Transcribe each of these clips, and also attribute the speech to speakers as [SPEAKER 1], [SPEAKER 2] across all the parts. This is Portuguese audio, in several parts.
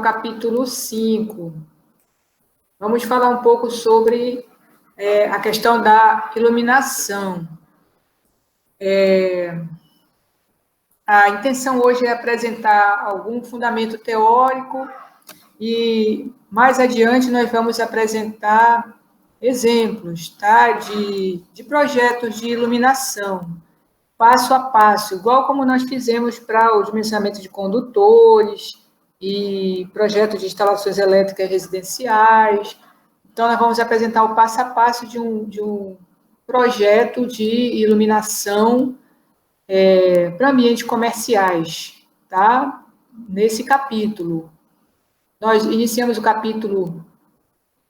[SPEAKER 1] capítulo 5. Vamos falar um pouco sobre a questão da iluminação. A intenção hoje é apresentar algum fundamento teórico e, mais adiante, nós vamos apresentar exemplos, tá, de projetos de iluminação, passo a passo, igual como nós fizemos para o dimensionamento de condutores e projetos de instalações elétricas residenciais. Então, nós vamos apresentar o passo a passo de um projeto de iluminação para ambientes comerciais, tá? Nesse capítulo. Nós iniciamos o capítulo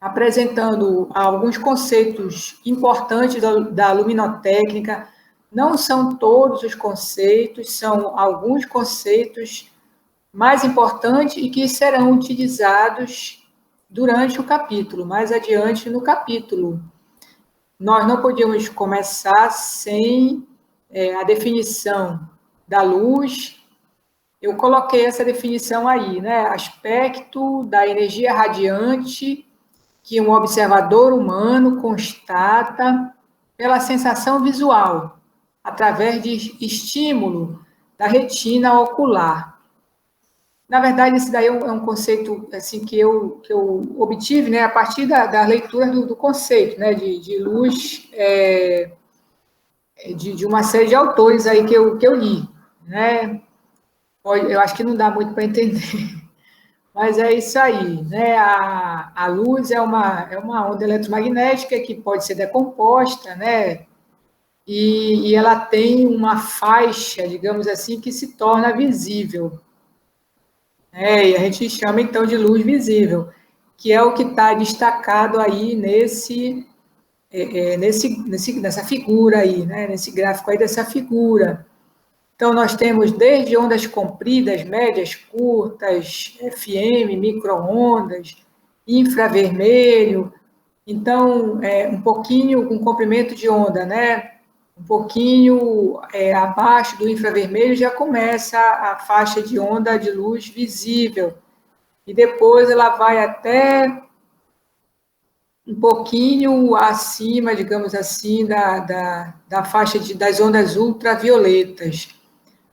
[SPEAKER 1] apresentando alguns conceitos importantes da luminotécnica. Não são todos os conceitos, são alguns conceitos mais importantes e que serão utilizados durante o capítulo, mais adiante no capítulo. Nós não podíamos começar sem a definição da luz. Eu coloquei essa definição aí, né? Aspecto da energia radiante que um observador humano constata pela sensação visual, através de estímulo da retina ocular. Na verdade, esse daí é um conceito assim, que eu obtive, né, a partir da leitura do conceito, né, de luz, de uma série de autores aí que eu li, né? Eu acho que não dá muito para entender, mas é isso aí, né? A luz é uma onda eletromagnética que pode ser decomposta, né? E ela tem uma faixa, digamos assim, que se torna visível. E a gente chama, então, de visível, que é o que está destacado aí nessa figura aí, né? Nesse gráfico aí dessa figura. Então, nós temos desde ondas compridas, médias, curtas, FM, micro-ondas, infravermelho. Então, um pouquinho com comprimento de onda, né? Um pouquinho abaixo do infravermelho já começa a faixa de onda de luz visível. E depois ela vai até um pouquinho acima, digamos assim, da faixa das ondas ultravioletas.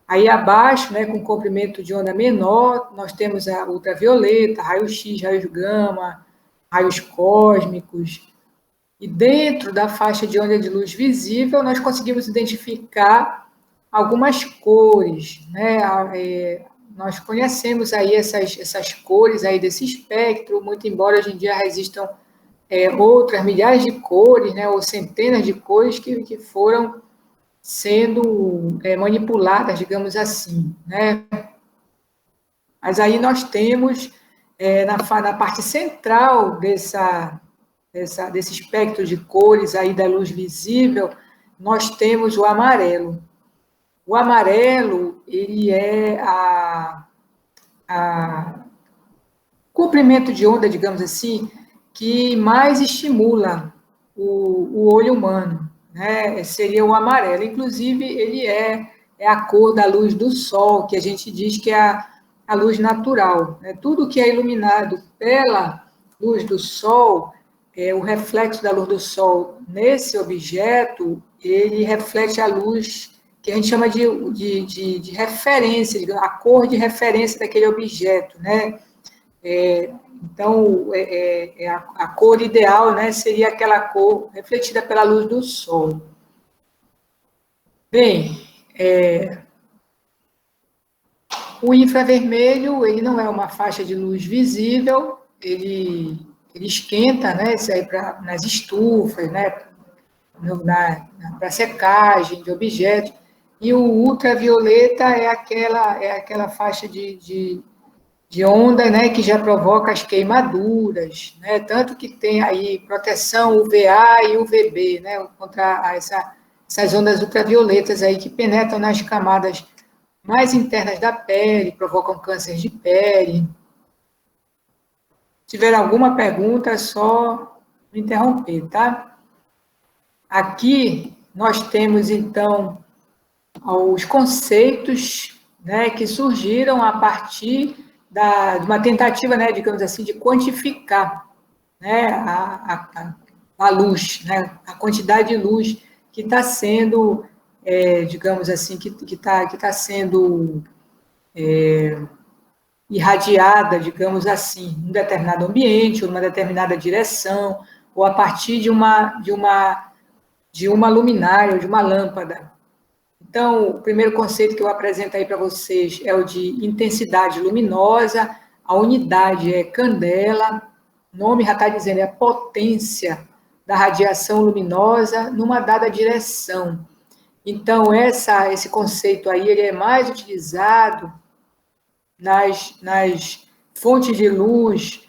[SPEAKER 1] Aí abaixo, né, com comprimento de onda menor, nós temos a ultravioleta, raio-x, raios gama, raios cósmicos. E dentro da faixa de onda de luz visível, nós conseguimos identificar algumas cores, né? Nós conhecemos aí essas cores aí desse espectro, muito embora hoje em dia existam outras milhares de cores, né, ou centenas de cores que foram sendo manipuladas, digamos assim, né? Mas aí nós temos, na parte central desse espectro de cores aí da luz visível, nós temos o amarelo. O amarelo, ele é a comprimento de onda, digamos assim, que mais estimula o olho humano, né? Seria o amarelo. Inclusive, ele é a cor da luz do sol, que a gente diz que é a luz natural, né? Tudo que é iluminado pela luz do sol, o reflexo da luz do sol nesse objeto, ele reflete a luz que a gente chama de referência, a cor de referência daquele objeto, né? Então, a cor ideal, né, seria aquela cor refletida pela luz do sol. Bem, o infravermelho, ele não é uma faixa de luz visível, ele esquenta, né, isso aí nas estufas, né, para secagem de objetos, e o ultravioleta é aquela faixa de onda, né, que já provoca as queimaduras, né, tanto que tem aí proteção UVA e UVB, né, contra essas ondas ultravioletas aí que penetram nas camadas mais internas da pele, provocam câncer de pele. Se tiver alguma pergunta, é só me interromper, tá? Aqui nós temos, então, os conceitos, né, que surgiram a partir de uma tentativa, né, digamos assim, de quantificar, né, a luz, né, a quantidade de luz que está sendo, digamos assim, que tá sendo irradiada, digamos assim, em um determinado ambiente, ou numa determinada direção, ou a partir de uma luminária ou de uma lâmpada. Então, o primeiro conceito que eu apresento aí para vocês é o de intensidade luminosa, a unidade é candela, o nome já está dizendo, é a potência da radiação luminosa numa dada direção. Então, esse conceito aí ele é mais utilizado nas fontes de luz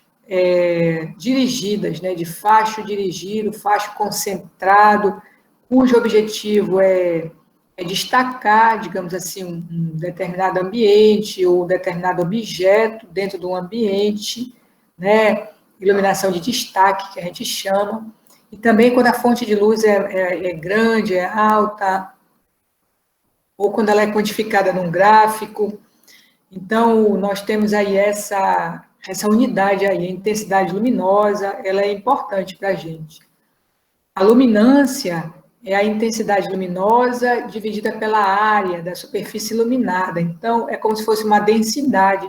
[SPEAKER 1] dirigidas, né, de facho dirigido, facho concentrado, cujo objetivo é destacar, digamos assim, um determinado ambiente ou um determinado objeto dentro de um ambiente, né, iluminação de destaque, que a gente chama, e também quando a fonte de luz é grande, é alta, ou quando ela é quantificada num gráfico. Então, nós temos aí essa unidade aí, a intensidade luminosa, ela é importante para a gente. A luminância é a intensidade luminosa dividida pela área da superfície iluminada. Então, é como se fosse uma densidade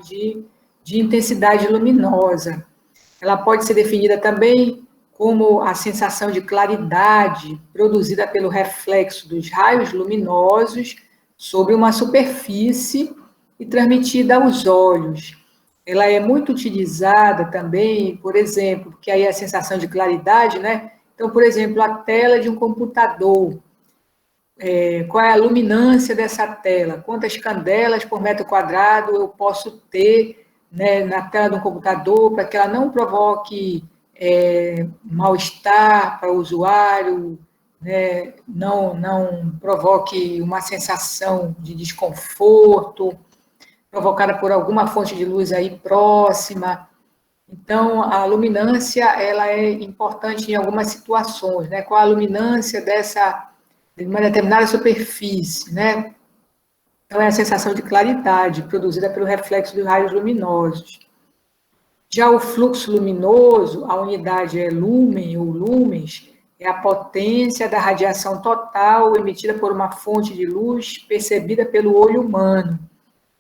[SPEAKER 1] de intensidade luminosa. Ela pode ser definida também como a sensação de claridade produzida pelo reflexo dos raios luminosos sobre uma superfície e transmitida aos olhos. Ela é muito utilizada também, por exemplo, porque aí é a sensação de claridade, né? Então, por exemplo, a tela de um computador, qual é a luminância dessa tela? Quantas candelas por metro quadrado eu posso ter, né, na tela do computador para que ela não provoque mal-estar para o usuário, né, não provoque uma sensação de desconforto provocada por alguma fonte de luz aí próxima. Então, a luminância, ela é importante em algumas situações, né? Qual a luminância de uma determinada superfície, né? Então, é a sensação de claridade produzida pelo reflexo dos raios luminosos. Já o fluxo luminoso, a unidade é lumen ou lumens, é a potência da radiação total emitida por uma fonte de luz percebida pelo olho humano.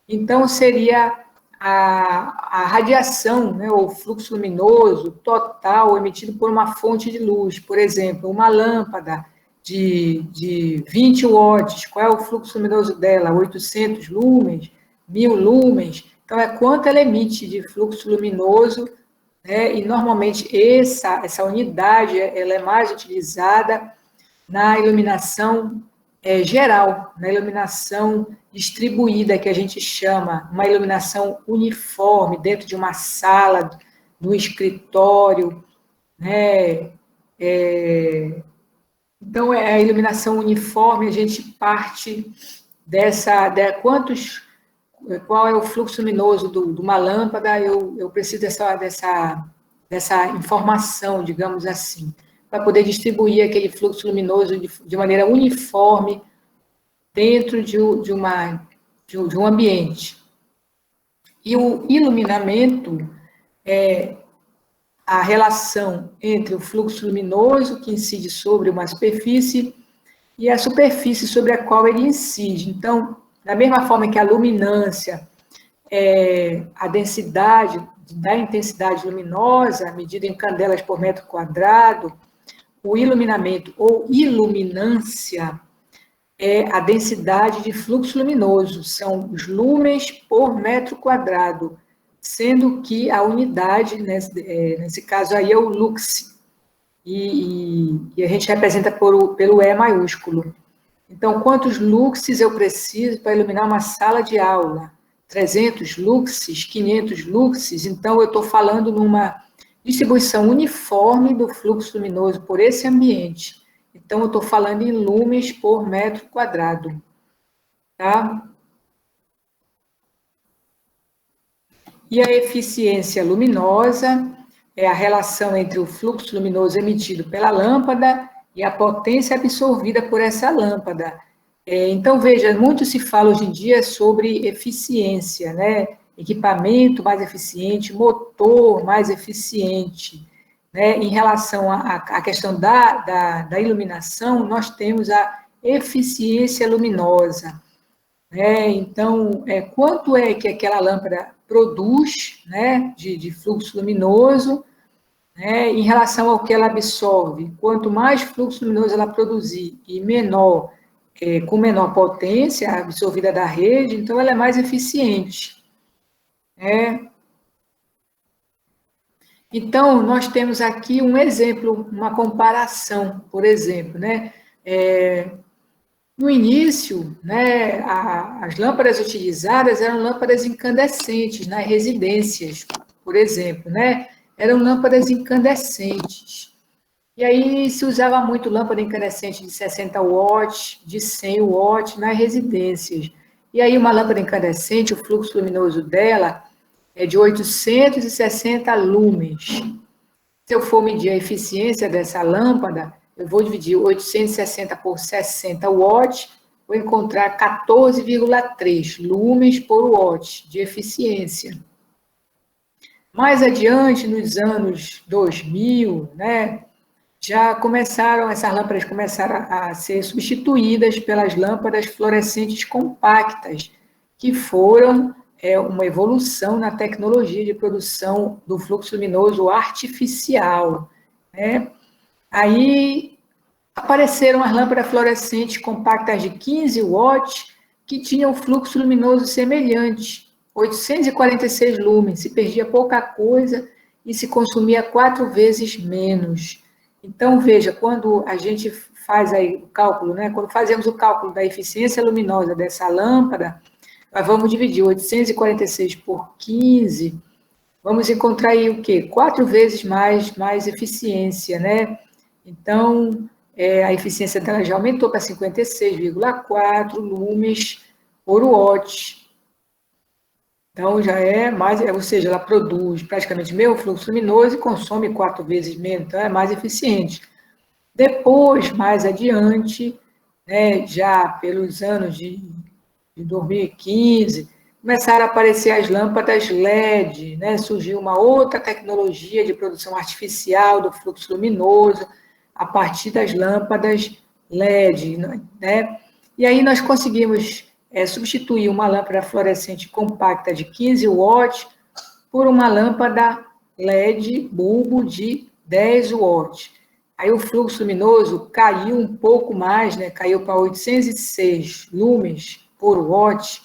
[SPEAKER 1] Então, seria a radiação, né, ou fluxo luminoso total emitido por uma fonte de luz. Por exemplo, uma lâmpada de 20 watts, qual é o fluxo luminoso dela? 800 lumens, 1000 lumens. Então, é quanto ela emite de fluxo luminoso, né, e normalmente essa unidade ela é mais utilizada na iluminação geral, na iluminação distribuída, que a gente chama, uma iluminação uniforme, dentro de uma sala, no escritório, né? Então, a iluminação uniforme, a gente parte qual é o fluxo luminoso de uma lâmpada, eu preciso dessa informação, digamos assim, para poder distribuir aquele fluxo luminoso de maneira uniforme dentro de um ambiente. E o iluminamento é a relação entre o fluxo luminoso que incide sobre uma superfície e a superfície sobre a qual ele incide. Então, da mesma forma que a luminância é a densidade da intensidade luminosa, medida em candelas por metro quadrado, o iluminamento ou iluminância é a densidade de fluxo luminoso, são os lumens por metro quadrado, sendo que a unidade, nesse caso aí, é o lux, e a gente representa pelo E maiúsculo. Então, quantos luxes eu preciso para iluminar uma sala de aula? 300 luxes, 500 luxes, então eu estou falando numa distribuição uniforme do fluxo luminoso por esse ambiente. Então, eu estou falando em lumens por metro quadrado. Tá? E a eficiência luminosa é a relação entre o fluxo luminoso emitido pela lâmpada e a potência absorvida por essa lâmpada. Então, veja, muito se fala hoje em dia sobre eficiência, né? equipamento mais eficiente, motor mais eficiente. Né? Em relação à questão da iluminação, nós temos a eficiência luminosa. Né? Então, quanto é que aquela lâmpada produz, né, de fluxo luminoso, né, em relação ao que ela absorve. Quanto mais fluxo luminoso ela produzir e menor, com menor potência absorvida da rede, então ela é mais eficiente. Né? Então, nós temos aqui um exemplo, uma comparação, por exemplo, né? No início, né, as lâmpadas utilizadas eram lâmpadas incandescentes nas residências, por exemplo, né? Eram lâmpadas incandescentes. E aí se usava muito lâmpada incandescente de 60 watts, de 100 watts nas residências. E aí uma lâmpada incandescente, o fluxo luminoso dela é de 860 lumens. Se eu for medir a eficiência dessa lâmpada, eu vou dividir 860 por 60 watts, vou encontrar 14,3 lumens por watt de eficiência. Mais adiante, nos anos 2000, né, essas lâmpadas começaram a ser substituídas pelas lâmpadas fluorescentes compactas, que foram uma evolução na tecnologia de produção do fluxo luminoso artificial. Né? Aí apareceram as lâmpadas fluorescentes compactas de 15 watts, que tinham fluxo luminoso semelhante, 846 lumens, se perdia pouca coisa e se consumia 4 vezes menos. Então, veja, quando a gente faz aí o cálculo, né, quando fazemos o cálculo da eficiência luminosa dessa lâmpada, nós vamos dividir 846 por 15, vamos encontrar aí o quê? 4 vezes mais eficiência, né? Então, a eficiência dela já aumentou para 56,4 lumens por watt. Então, já é mais, ou seja, ela produz praticamente o mesmo fluxo luminoso e consome 4 vezes menos, então é mais eficiente. Depois, mais adiante, né, já pelos anos de 2015, começaram a aparecer as lâmpadas LED, né, surgiu uma outra tecnologia de produção artificial do fluxo luminoso a partir das lâmpadas LED, né? E aí nós conseguimos substituir uma lâmpada fluorescente compacta de 15 watts por uma lâmpada LED bulbo de 10 watts. Aí o fluxo luminoso caiu um pouco mais, né? Caiu para 806 lumens por watt,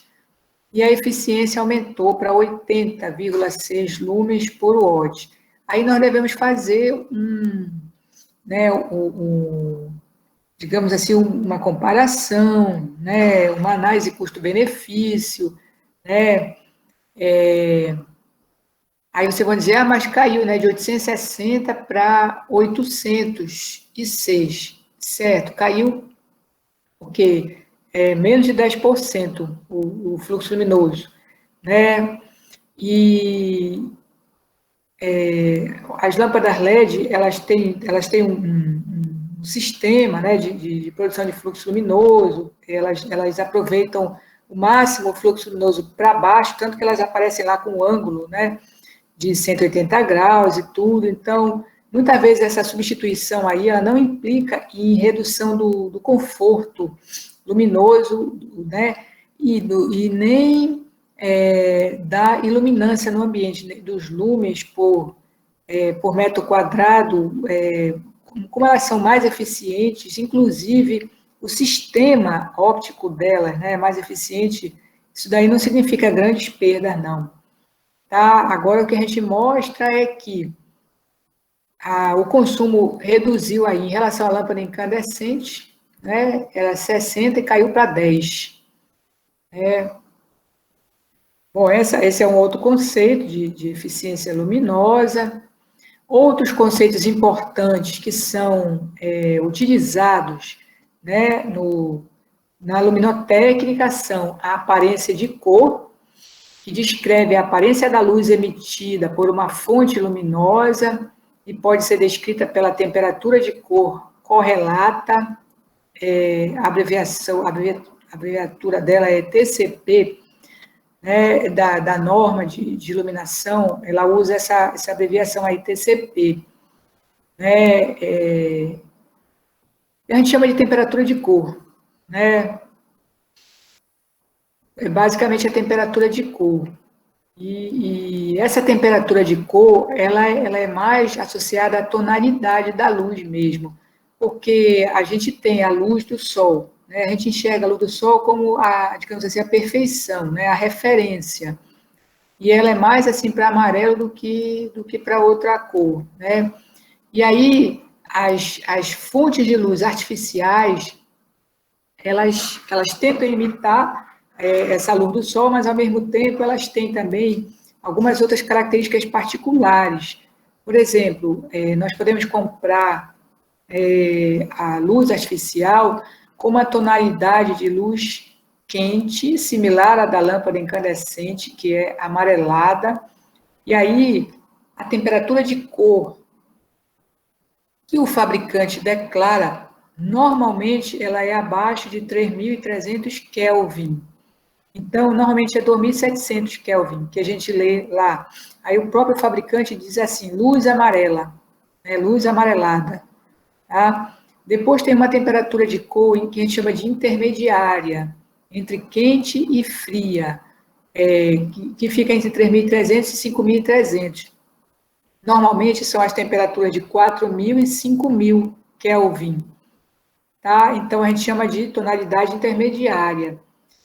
[SPEAKER 1] e a eficiência aumentou para 80,6 lumens por watt. Aí nós devemos fazer digamos assim, uma comparação, né? Uma análise custo-benefício, né? Aí você vai dizer, mas caiu, né, de 860 para 806, certo? Caiu porque menos de 10% o fluxo luminoso, né? E as lâmpadas LED, elas têm um sistema, né, de produção de fluxo luminoso, elas aproveitam o máximo o fluxo luminoso para baixo, tanto que elas aparecem lá com um ângulo, né, de 180 graus e tudo. Então, muitas vezes essa substituição aí ela não implica em redução do conforto luminoso, né, e nem da iluminância no ambiente, né, dos lumens por metro quadrado, como elas são mais eficientes, inclusive o sistema óptico delas, né, é mais eficiente. Isso daí não significa grandes perdas, não. Tá? Agora, o que a gente mostra é que o consumo reduziu aí em relação à lâmpada incandescente, né? Era 60 e caiu para 10. Bom, esse é um outro conceito de eficiência luminosa. Outros conceitos importantes que são utilizados, né, na luminotécnica são a aparência de cor, que descreve a aparência da luz emitida por uma fonte luminosa e pode ser descrita pela temperatura de cor correlata, a abreviatura dela é TCP, né, da norma de iluminação, ela usa essa abreviação aí, TCP, né, a gente chama de temperatura de cor, né, é basicamente a temperatura de cor. E essa temperatura de cor, ela é mais associada à tonalidade da luz mesmo, porque a gente tem a luz do sol, né? A gente enxerga a luz do sol como digamos assim, a perfeição, né? A referência. E ela é mais assim para amarelo do que para outra cor, né? E aí as fontes de luz artificiais, elas tentam imitar essa luz do sol, mas ao mesmo tempo elas têm também algumas outras características particulares. Por exemplo, nós podemos comprar a luz artificial com uma tonalidade de luz quente, similar à da lâmpada incandescente, que é amarelada, e aí a temperatura de cor que o fabricante declara, normalmente ela é abaixo de 3.300 Kelvin. Então, normalmente é 2.700 Kelvin, que a gente lê lá. Aí o próprio fabricante diz assim, luz amarela, né, luz amarelada. Tá? Depois tem uma temperatura de cor que a gente chama de intermediária, entre quente e fria, que fica entre 3.300 e 5.300. Normalmente são as temperaturas de 4.000 e 5.000 Kelvin. Tá? Então, a gente chama de tonalidade intermediária.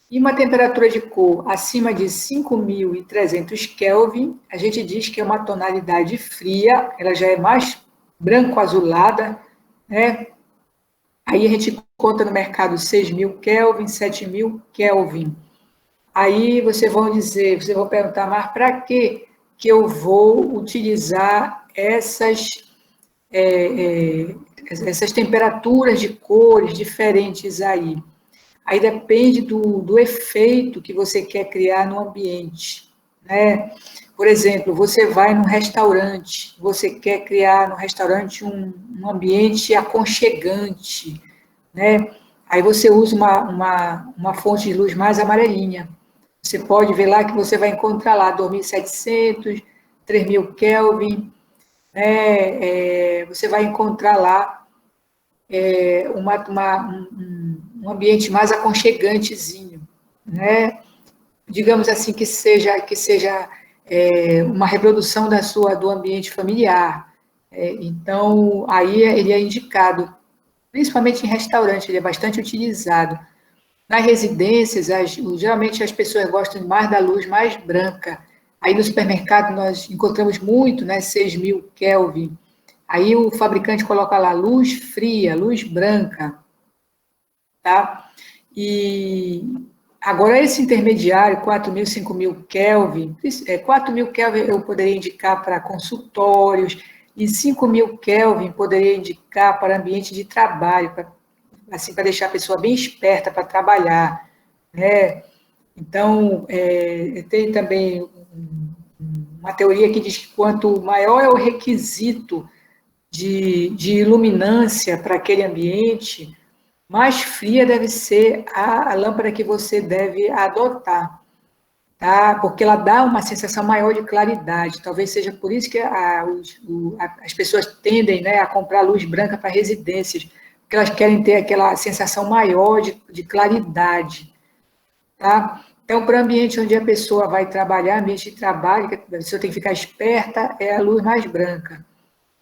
[SPEAKER 1] E uma temperatura de cor acima de 5.300 Kelvin, a gente diz que é uma tonalidade fria, ela já é mais branco-azulada, né? Aí a gente conta no mercado 6.000 Kelvin, 7.000 Kelvin. Aí vocês vão perguntar, mas para que eu vou utilizar essas temperaturas de cores diferentes aí? Aí depende do efeito que você quer criar no ambiente, né? Por exemplo, você vai num restaurante, você quer criar no restaurante um ambiente aconchegante, né? Aí você usa uma fonte de luz mais amarelinha. Você pode ver lá que você vai encontrar lá 2.700, 3.000 Kelvin, né? Você vai encontrar lá um ambiente mais aconchegantezinho, né? Digamos assim, que seja uma reprodução do ambiente familiar. Então, aí ele é indicado, principalmente em restaurante, ele é bastante utilizado. Nas residências, geralmente as pessoas gostam mais da luz mais branca. Aí no supermercado nós encontramos muito, né, 6.000 Kelvin. Aí o fabricante coloca lá luz fria, luz branca, tá? E agora esse intermediário, 4.000, 5.000 Kelvin, 4.000 Kelvin eu poderia indicar para consultórios, e 5.000 Kelvin poderia indicar para ambiente de trabalho, assim, para deixar a pessoa bem esperta para trabalhar, né? Então, tem também uma teoria que diz que quanto maior é o requisito de iluminância para aquele ambiente, mais fria deve ser a lâmpada que você deve adotar, tá? Porque ela dá uma sensação maior de claridade. Talvez seja por isso que as pessoas tendem, né, a comprar luz branca para residências, porque elas querem ter aquela sensação maior de claridade, tá? Então, para o ambiente onde a pessoa vai trabalhar, ambiente de trabalho, que a pessoa tem que ficar esperta, é a luz mais branca.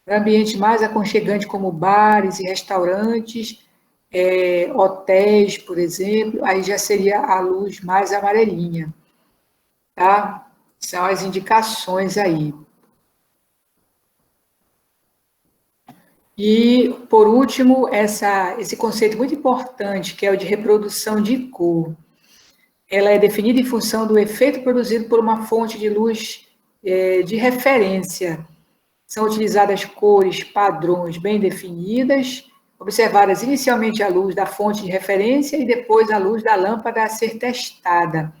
[SPEAKER 1] Para ambiente mais aconchegante, como bares e restaurantes, hotéis, por exemplo, aí já seria a luz mais amarelinha, tá? São as indicações aí. E, por último, esse conceito muito importante, que é o de reprodução de cor. Ela é definida em função do efeito produzido por uma fonte de luz de referência. São utilizadas cores, padrões bem definidas, observadas inicialmente a luz da fonte de referência e depois a luz da lâmpada a ser testada.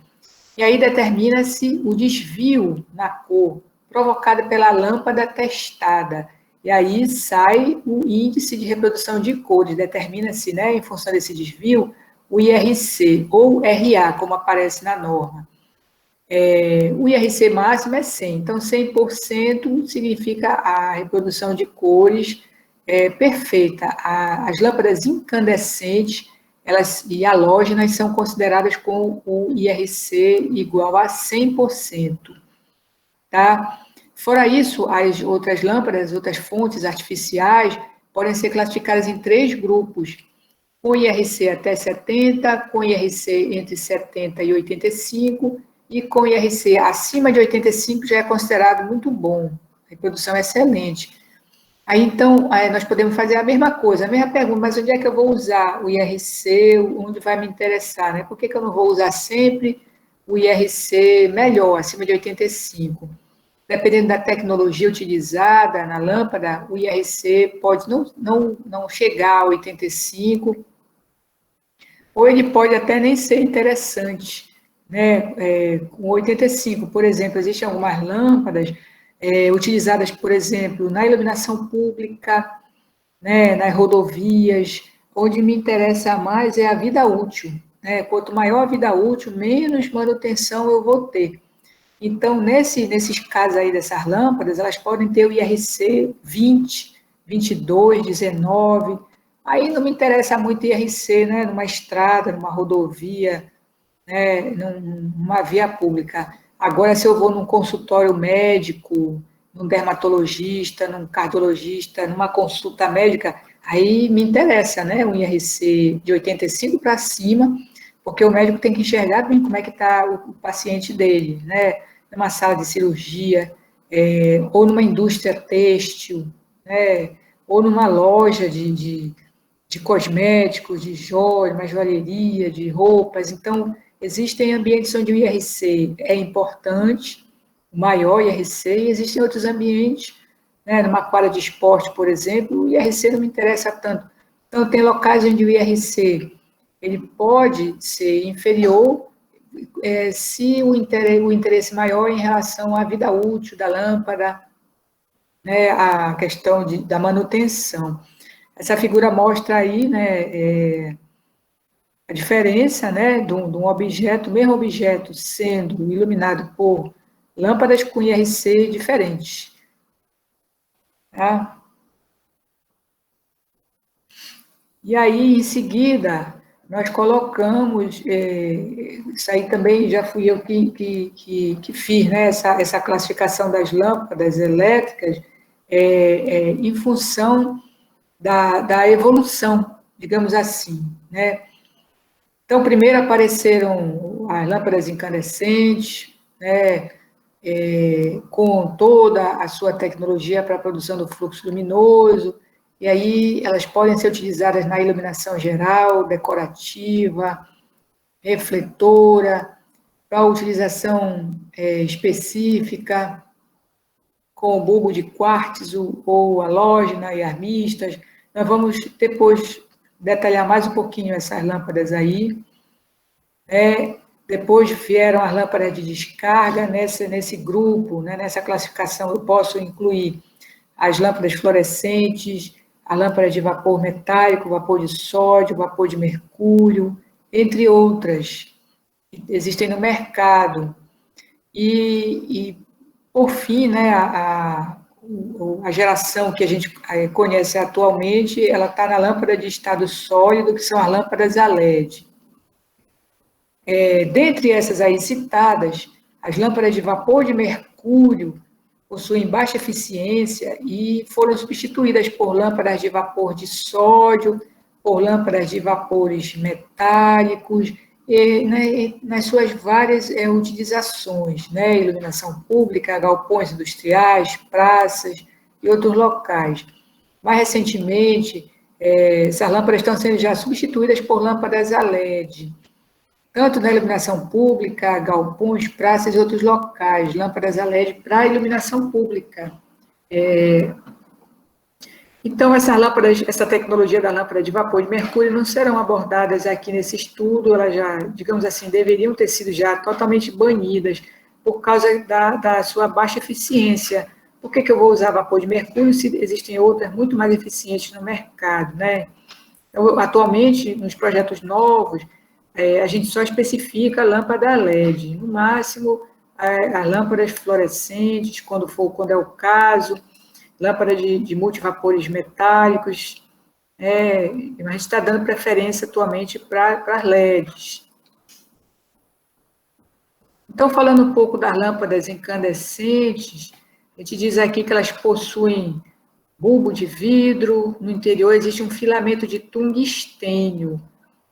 [SPEAKER 1] E aí determina-se o desvio na cor provocado pela lâmpada testada. E aí sai o índice de reprodução de cores, determina-se, né, em função desse desvio, o IRC, ou RA, como aparece na norma. O IRC máximo é 100, então 100% significa a reprodução de cores perfeita. As lâmpadas incandescentes e halógenas são consideradas com o IRC igual a 100%. Tá? Fora isso, as outras lâmpadas, outras fontes artificiais, podem ser classificadas em 3 grupos, com IRC até 70, com IRC entre 70 e 85, e com IRC acima de 85 já é considerado muito bom, reprodução excelente. Aí, então, nós podemos fazer a mesma coisa, a mesma pergunta, mas onde é que eu vou usar o IRC, onde vai me interessar, né? Por que eu não vou usar sempre o IRC melhor, acima de 85? Dependendo da tecnologia utilizada na lâmpada, o IRC pode não chegar a 85, ou ele pode até nem ser interessante, né? Com 85, por exemplo, existem algumas lâmpadas utilizadas, por exemplo, na iluminação pública, né, nas rodovias, onde me interessa mais é a vida útil, né? Quanto maior a vida útil, menos manutenção eu vou ter. Então, nesses casos aí dessas lâmpadas, elas podem ter o IRC 20, 22, 19. Aí não me interessa muito IRC, né? Numa estrada, numa rodovia, né? Numa via pública. Agora, se eu vou num consultório médico, num dermatologista, num cardiologista, numa consulta médica, aí me interessa, né? Um IRC de 85 para cima, porque o médico tem que enxergar bem como é que está o paciente dele, né? Numa sala de cirurgia, ou numa indústria têxtil, né? Ou numa loja de cosméticos, de joias, uma joalheria, de roupas. Então, existem ambientes onde o IRC é importante, o maior IRC, e existem outros ambientes, né? Numa quadra de esporte, por exemplo, o IRC não me interessa tanto. Então, tem locais onde o IRC ele pode ser inferior se o interesse maior em relação à vida útil da lâmpada, né, a questão da manutenção. Essa figura mostra aí, né, a diferença, né, de um objeto, mesmo objeto sendo iluminado por lâmpadas com IRC diferentes. Tá? E aí, em seguida, nós colocamos, isso aí também já fui eu que fiz, né, essa classificação das lâmpadas elétricas em função da evolução, digamos assim, né? Então, primeiro apareceram as lâmpadas incandescentes, né, com toda a sua tecnologia para a produção do fluxo luminoso, e aí elas podem ser utilizadas na iluminação geral, decorativa, refletora, para utilização específica, com o bulbo de quartzo ou halógena e armistas. Nós vamos depois detalhar mais um pouquinho essas lâmpadas aí. Depois vieram as lâmpadas de descarga, nesse grupo, né, nessa classificação eu posso incluir as lâmpadas fluorescentes, a lâmpada de vapor metálico, vapor de sódio, vapor de mercúrio, entre outras, que existem no mercado. E por fim, né, a geração que a gente conhece atualmente, ela está na lâmpada de estado sólido, que são as lâmpadas a LED. Dentre essas aí citadas, as lâmpadas de vapor de mercúrio possuem baixa eficiência e foram substituídas por lâmpadas de vapor de sódio, por lâmpadas de vapores metálicos, né, nas suas várias utilizações, né, iluminação pública, galpões industriais, praças e outros locais. Mais recentemente, essas lâmpadas estão sendo já substituídas por lâmpadas a LED, tanto na iluminação pública, galpões, praças e outros locais, lâmpadas a LED para iluminação pública. Então, essas lâmpadas, essa tecnologia da lâmpada de vapor de mercúrio não serão abordadas aqui nesse estudo, elas já, digamos assim, deveriam ter sido já totalmente banidas por causa da sua baixa eficiência. Por que eu vou usar vapor de mercúrio se existem outras muito mais eficientes no mercado, né? Então, atualmente, nos projetos novos, a gente só especifica lâmpada LED. No máximo, as lâmpadas fluorescentes, quando é o caso, lâmpada de multivapores metálicos, a gente está dando preferência atualmente para as LEDs. Então, falando um pouco das lâmpadas incandescentes, a gente diz aqui que elas possuem bulbo de vidro, no interior existe um filamento de tungstênio.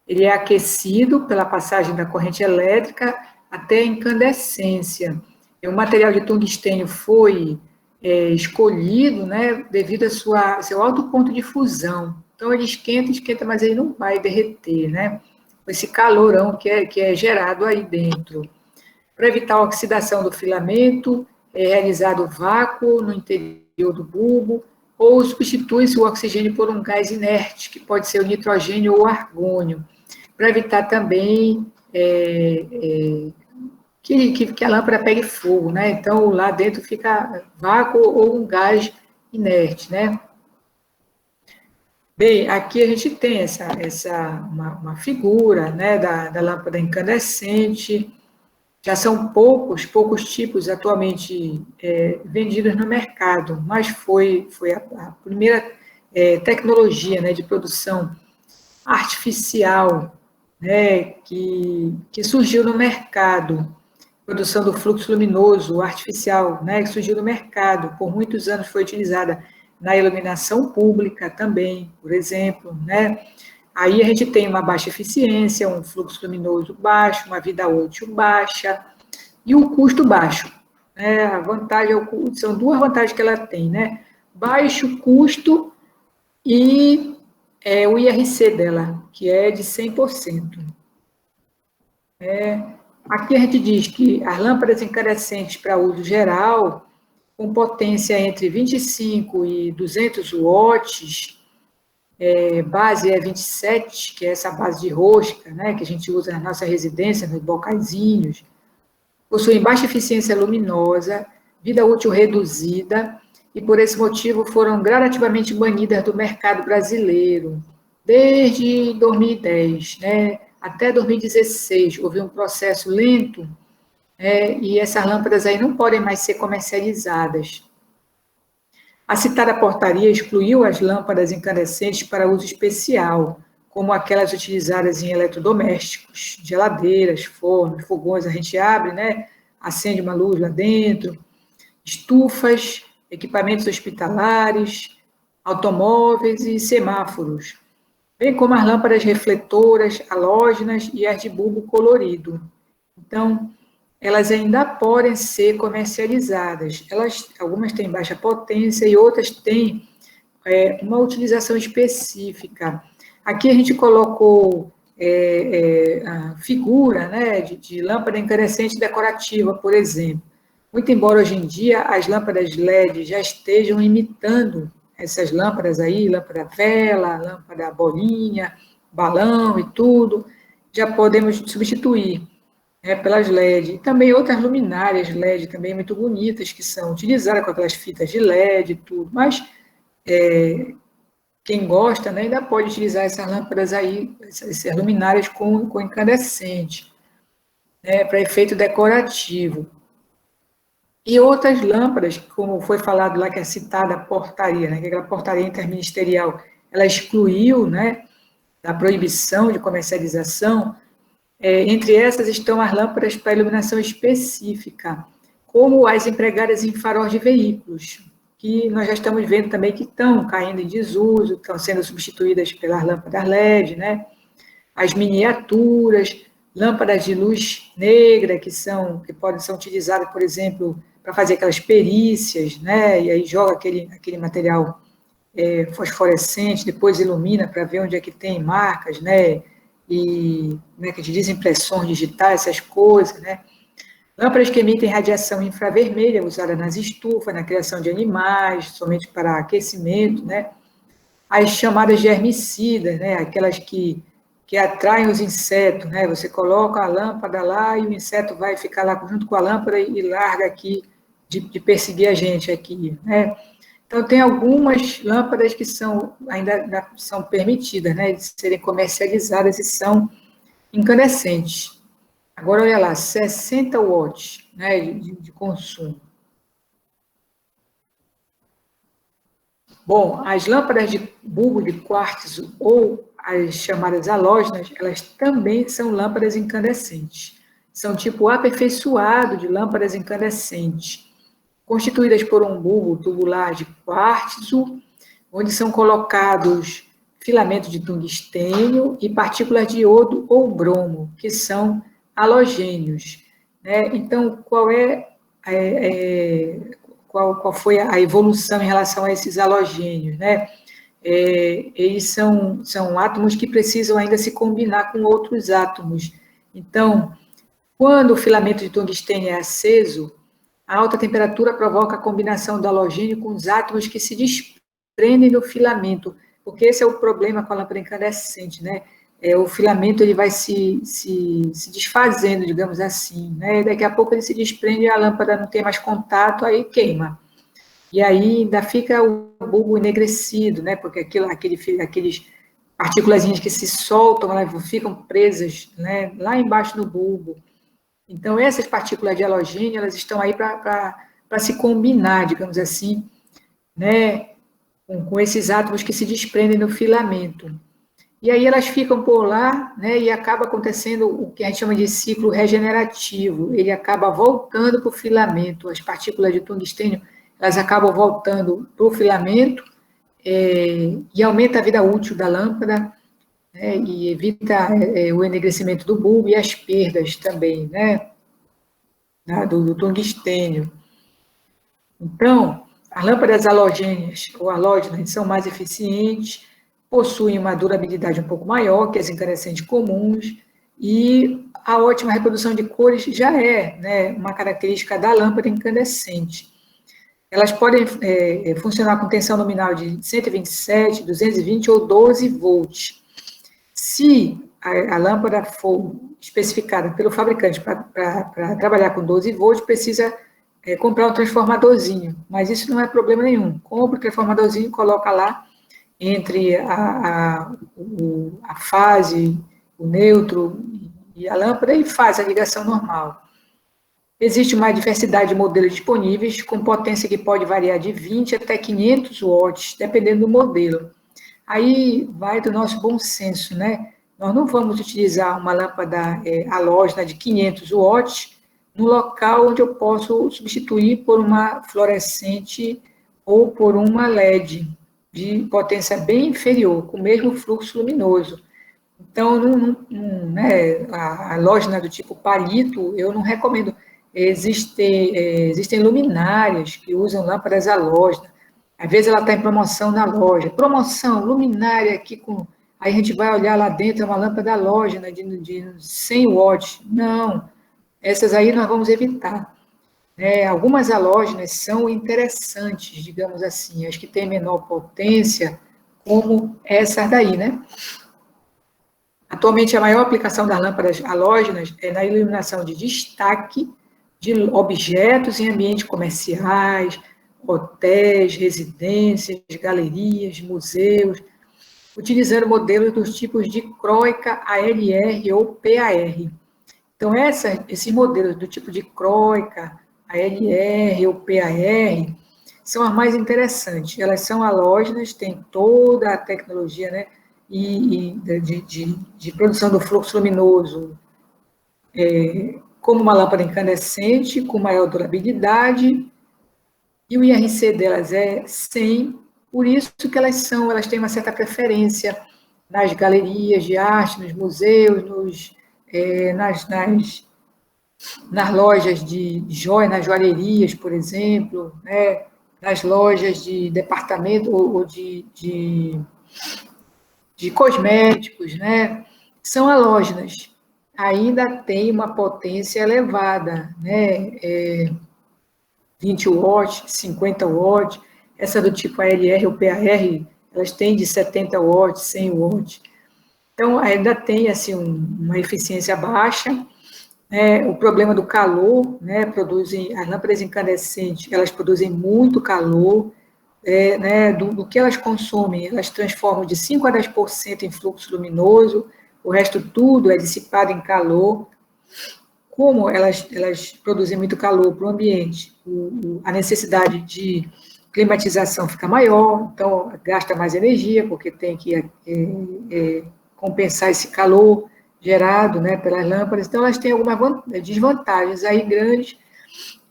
[SPEAKER 1] Ele é aquecido pela passagem da corrente elétrica até a incandescência. E o material de tungstênio foi escolhido, né, devido seu alto ponto de fusão. Então, ele esquenta, mas ele não vai derreter, né? Esse calorão que é gerado aí dentro. Para evitar a oxidação do filamento, é realizado vácuo no interior do bulbo, ou substitui-se o oxigênio por um gás inerte, que pode ser o nitrogênio ou o argônio, para evitar também que a lâmpada pegue fogo, né? Então, lá dentro fica vácuo ou um gás inerte, né? Bem, aqui a gente tem uma figura, né, da lâmpada incandescente. Já são poucos tipos atualmente vendidos no mercado, mas foi a primeira tecnologia, né, de produção artificial, né, que surgiu no mercado, produção do fluxo luminoso artificial, né, que surgiu no mercado, por muitos anos foi utilizada na iluminação pública também, por exemplo, né. Aí a gente tem uma baixa eficiência, um fluxo luminoso baixo, uma vida útil baixa e o custo baixo. Né? A vantagem são duas vantagens que ela tem, né? Baixo custo e o IRC dela, que é de 100%. Aqui a gente diz que as lâmpadas incandescentes para uso geral, com potência entre 25 e 200 watts, base é 27, que é essa base de rosca, né, que a gente usa na nossa residência, nos bocaizinhos, possuem baixa eficiência luminosa, vida útil reduzida, e por esse motivo foram gradativamente banidas do mercado brasileiro, desde 2010, né, até 2016, houve um processo lento, e essas lâmpadas aí não podem mais ser comercializadas. A citada portaria excluiu as lâmpadas incandescentes para uso especial, como aquelas utilizadas em eletrodomésticos, geladeiras, fornos, fogões, a gente abre, né, acende uma luz lá dentro, estufas, equipamentos hospitalares, automóveis e semáforos, bem como as lâmpadas refletoras, halógenas e as de bulbo colorido. Então, elas ainda podem ser comercializadas. Algumas têm baixa potência e outras têm uma utilização específica. Aqui a gente colocou a figura, né, de lâmpada incandescente decorativa, por exemplo. Muito embora hoje em dia as lâmpadas LED já estejam imitando essas lâmpadas aí, lâmpada vela, lâmpada bolinha, balão e tudo, já podemos substituir pelas LED. E também outras luminárias LED também muito bonitas, que são utilizadas com aquelas fitas de LED e tudo, mas quem gosta, né, ainda pode utilizar essas lâmpadas aí, essas luminárias com incandescente, né, para efeito decorativo. E outras lâmpadas, como foi falado lá, que é citada a portaria, né, que aquela portaria interministerial, ela excluiu, né, da proibição de comercialização. Entre essas estão as lâmpadas para iluminação específica, como as empregadas em faróis de veículos, que nós já estamos vendo também que estão caindo em desuso, estão sendo substituídas pelas lâmpadas LED, né? As miniaturas, lâmpadas de luz negra, que podem ser utilizadas, por exemplo, para fazer aquelas perícias, né? E aí joga aquele material fosforescente, depois ilumina para ver onde é que tem marcas, né? E que a gente diz impressões digitais, essas coisas, né? Lâmpadas que emitem radiação infravermelha, usada nas estufas, na criação de animais, somente para aquecimento, né? As chamadas germicidas, né? Aquelas que atraem os insetos, né? Você coloca a lâmpada lá e o inseto vai ficar lá junto com a lâmpada e larga aqui de perseguir a gente aqui, né? Então, tem algumas lâmpadas que ainda são permitidas, né, de serem comercializadas e são incandescentes. Agora, olha lá, 60 watts, né, de consumo. Bom, as lâmpadas de bulbo de quartzo ou as chamadas halógenas, elas também são lâmpadas incandescentes. São tipo aperfeiçoado de lâmpadas incandescentes, constituídas por um bulbo tubular de quartzo, onde são colocados filamentos de tungstênio e partículas de iodo ou bromo, que são halogênios. Né? Então, qual foi a evolução em relação a esses halogênios? Né? Eles são átomos que precisam ainda se combinar com outros átomos. Então, quando o filamento de tungstênio é aceso, a alta temperatura provoca a combinação do halogênio com os átomos que se desprendem do filamento, porque esse é o problema com a lâmpada incandescente, né? O filamento ele vai se desfazendo, digamos assim, né? E daqui a pouco ele se desprende e a lâmpada não tem mais contato, aí queima. E aí ainda fica o bulbo enegrecido, né? Porque aqueles partículas que se soltam, elas ficam presas, né? Lá embaixo do bulbo. Então, essas partículas de halogênio, elas estão aí para se combinar, digamos assim, né, com esses átomos que se desprendem no filamento. E aí elas ficam por lá, né, e acaba acontecendo o que a gente chama de ciclo regenerativo. Ele acaba voltando para o filamento. As partículas de tungstênio, elas acabam voltando para o filamento e aumenta a vida útil da lâmpada, né, e evita o enegrecimento do bulbo e as perdas também, né, do tungstênio. Então, as lâmpadas halogênicas ou halógenas são mais eficientes, possuem uma durabilidade um pouco maior que as incandescentes comuns e a ótima reprodução de cores já é, né, uma característica da lâmpada incandescente. Elas podem funcionar com tensão nominal de 127, 220 ou 12 volts. Se a lâmpada for especificada pelo fabricante para trabalhar com 12 volts, precisa comprar um transformadorzinho, mas isso não é problema nenhum. Compra o transformadorzinho, coloca lá entre a fase, o neutro e a lâmpada e faz a ligação normal. Existe uma diversidade de modelos disponíveis, com potência que pode variar de 20 até 500 watts, dependendo do modelo. Aí vai do nosso bom senso, né? Nós não vamos utilizar uma lâmpada halógena de 500 watts no local onde eu posso substituir por uma fluorescente ou por uma LED de potência bem inferior, com o mesmo fluxo luminoso. Então, né, a halógena do tipo palito, eu não recomendo. Existem luminárias que usam lâmpadas halógenas. Às vezes ela está em promoção na loja. Promoção, luminária aqui com... Aí a gente vai olhar lá dentro, é uma lâmpada halógena de 100 watts. Não, essas aí nós vamos evitar. Algumas halógenas são interessantes, digamos assim, as que têm menor potência, como essas daí, né? Atualmente, a maior aplicação das lâmpadas halógenas é na iluminação de destaque de objetos em ambientes comerciais, hotéis, residências, galerias, museus, utilizando modelos dos tipos de croica, ALR ou PAR. Então, esses modelos do tipo de croica, ALR ou PAR, são as mais interessantes. Elas são halógenas, têm toda a tecnologia, né, de produção do fluxo luminoso, como uma lâmpada incandescente, com maior durabilidade, e o IRC delas é 100, por isso que elas têm uma certa preferência nas galerias de arte, nos museus, nas lojas de joias, nas joalherias, por exemplo, né, nas lojas de departamento ou de cosméticos, né, são halógenas. Ainda tem uma potência elevada, né, 20 watts, 50 watts, essa do tipo ALR ou PAR, elas têm de 70 watts, 100 watts. Então, ainda tem assim, uma eficiência baixa. O problema do calor, né, as lâmpadas incandescentes, elas produzem muito calor, né, do que elas consomem, elas transformam de 5 a 10% em fluxo luminoso, o resto tudo é dissipado em calor. como elas produzem muito calor para o ambiente, a necessidade de climatização fica maior, então gasta mais energia, porque tem que compensar esse calor gerado, né, pelas lâmpadas. Então, elas têm algumas desvantagens aí grandes,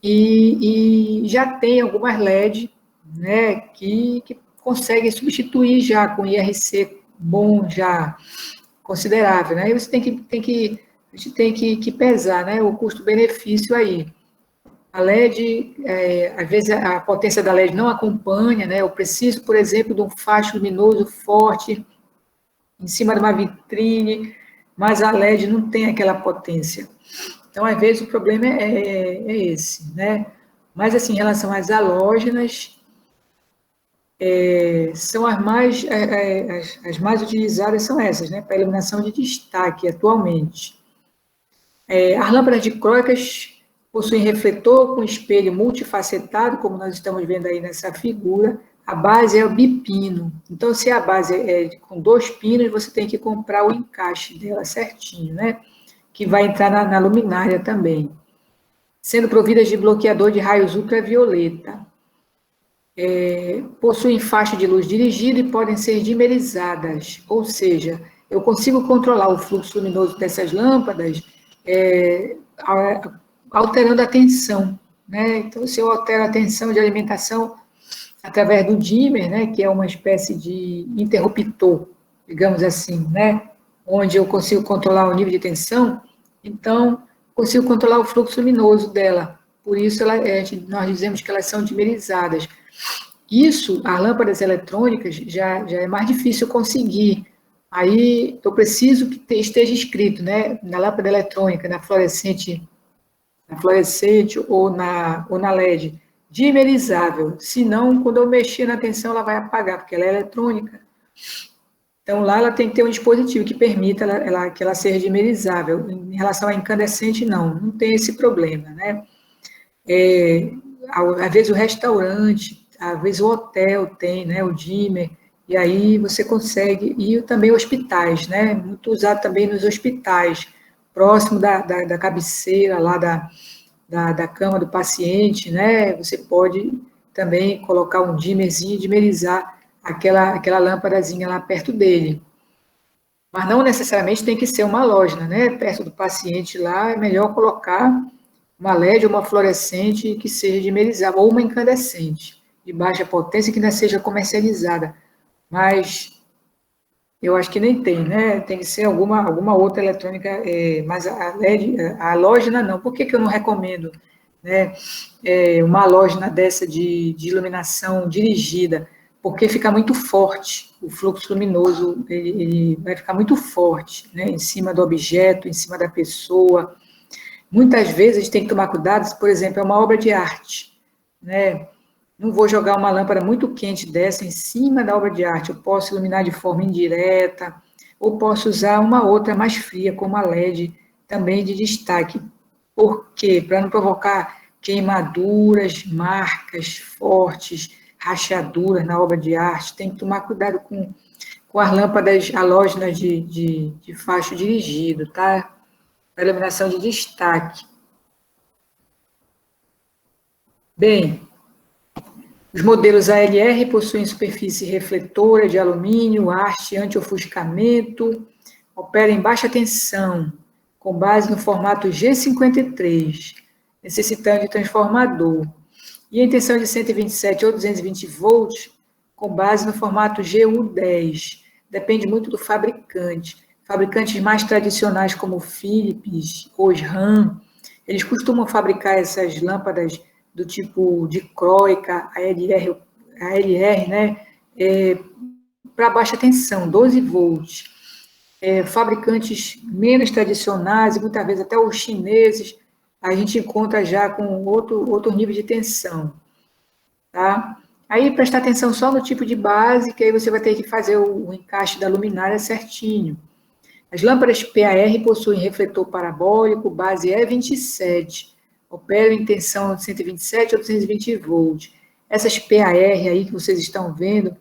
[SPEAKER 1] e já tem algumas LED, né, que conseguem substituir já com IRC bom, já considerável, né? E você a gente tem que pesar, né, o custo-benefício aí. A LED, às vezes a potência da LED não acompanha, né? Eu preciso, por exemplo, de um facho luminoso forte em cima de uma vitrine, mas a LED não tem aquela potência. Então, às vezes, o problema é esse, né? Mas, assim, em relação às halógenas, são as mais utilizadas são essas, né? Para iluminação de destaque, atualmente. As lâmpadas dicróicas possuem refletor com espelho multifacetado, como nós estamos vendo aí nessa figura. A base é o bipino. Então, se a base é com 2 pinos, você tem que comprar o encaixe dela certinho, né? Que vai entrar na luminária também. Sendo providas de bloqueador de raios ultravioleta. Possuem faixa de luz dirigida e podem ser dimerizadas, ou seja, eu consigo controlar o fluxo luminoso dessas lâmpadas alterando a tensão, né? Então, se eu altero a tensão de alimentação através do dimmer, né, que é uma espécie de interruptor, digamos assim, né, onde eu consigo controlar o nível de tensão, então consigo controlar o fluxo luminoso dela. Por isso nós dizemos que elas são dimerizadas. Isso, as lâmpadas eletrônicas, já é mais difícil conseguir. Aí eu preciso que esteja escrito, né, na lâmpada eletrônica, na fluorescente ou na LED, dimerizável. Senão, quando eu mexer na tensão, ela vai apagar, porque ela é eletrônica. Então, lá ela tem que ter um dispositivo que permita que ela seja dimerizável. Em relação à incandescente, não tem esse problema, né? Às vezes o restaurante, às vezes o hotel tem, né, o dimmer, e aí você consegue, e também hospitais, né, muito usado também nos hospitais, próximo da cabeceira lá da cama do paciente, né, você pode também colocar um dimmerzinho, dimmerizar aquela lâmpadazinha lá perto dele. Mas não necessariamente tem que ser uma halógena, né, perto do paciente lá, é melhor colocar uma LED ou uma fluorescente que seja dimerizável, ou uma incandescente, de baixa potência, que ainda seja comercializada. Mas eu acho que nem tem, né? Tem que ser alguma outra eletrônica, mas a LED, a halógena não. Por que eu não recomendo, né, uma halógena dessa de iluminação dirigida? Porque fica muito forte, o fluxo luminoso ele vai ficar muito forte, né, em cima do objeto, em cima da pessoa. Muitas vezes a gente tem que tomar cuidado, por exemplo, é uma obra de arte, né? Não vou jogar uma lâmpada muito quente dessa em cima da obra de arte, eu posso iluminar de forma indireta, ou posso usar uma outra mais fria, como a LED, também de destaque. Por quê? Para não provocar queimaduras, marcas fortes, rachaduras na obra de arte. Tem que tomar cuidado com as lâmpadas halógenas de facho dirigido, tá? Para iluminação de destaque. Bem, os modelos ALR possuem superfície refletora de alumínio, haste anti-ofuscamento, operam em baixa tensão, com base no formato G53, necessitando de transformador, e em tensão de 127 ou 220 volts, com base no formato GU10. Depende muito do fabricante. Fabricantes mais tradicionais como Philips, Osram, eles costumam fabricar essas lâmpadas do tipo dicróica, ALR, né, para baixa tensão, 12 volts. Fabricantes menos tradicionais, e muitas vezes até os chineses, a gente encontra já com outro nível de tensão, tá? Aí, prestar atenção só no tipo de base, que aí você vai ter que fazer o encaixe da luminária certinho. As lâmpadas PAR possuem refletor parabólico, base E27, operam em tensão de 127 ou 220 volts. Essas PAR aí que vocês estão vendo,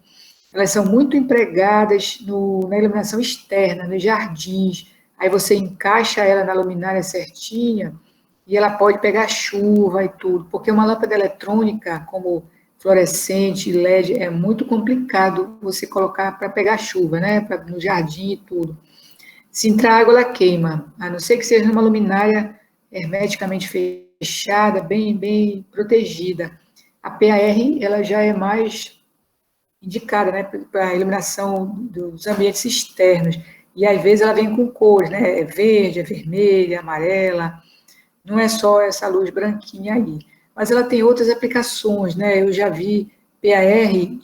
[SPEAKER 1] elas são muito empregadas na iluminação externa, nos jardins. Aí você encaixa ela na luminária certinha, e ela pode pegar chuva e tudo, porque uma lâmpada eletrônica, como fluorescente, LED, é muito complicado você colocar para pegar chuva, né? No jardim e tudo. Se entrar água, ela queima, a não ser que seja uma luminária hermeticamente fechada, bem protegida. A PAR, ela já é mais indicada, né, para a iluminação dos ambientes externos. E às vezes ela vem com cores, né? É verde, é vermelha, amarela. Não é só essa luz branquinha aí. Mas ela tem outras aplicações, né? Eu já vi PAR em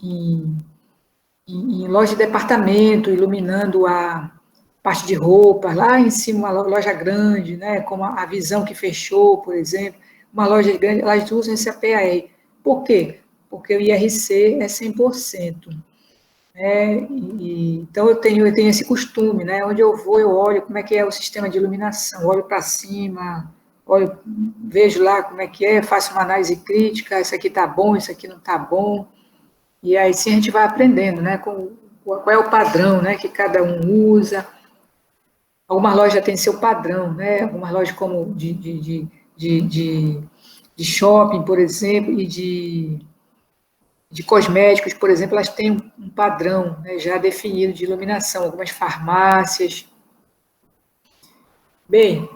[SPEAKER 1] loja de departamento, iluminando a parte de roupa, lá em cima, uma loja grande, né? Como a Visão que fechou, por exemplo. Uma loja grande, elas usam esse PAR. Por quê? Porque o IRC é 100%. Então eu tenho esse costume, né? Onde eu vou, eu olho como é que é o sistema de iluminação, olho para cima, olho, vejo lá como é que é, faço uma análise crítica, isso aqui está bom, isso aqui não está bom, e aí sim a gente vai aprendendo, né? Qual é o padrão, né? Que cada um usa. Algumas lojas têm seu padrão, né? Algumas lojas como de shopping, por exemplo, e de cosméticos, por exemplo, elas têm um padrão, né, já definido de iluminação, algumas farmácias. Bem,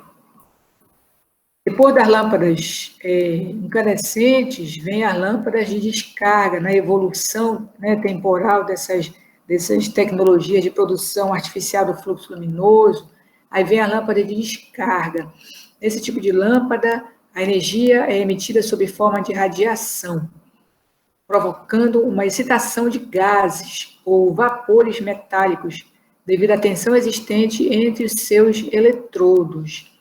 [SPEAKER 1] depois das lâmpadas incandescentes, vem as lâmpadas de descarga, na evolução, né, temporal dessas tecnologias de produção artificial do fluxo luminoso. Aí vem a lâmpada de descarga. Nesse tipo de lâmpada, a energia é emitida sob forma de radiação, provocando uma excitação de gases ou vapores metálicos devido à tensão existente entre os seus eletrodos.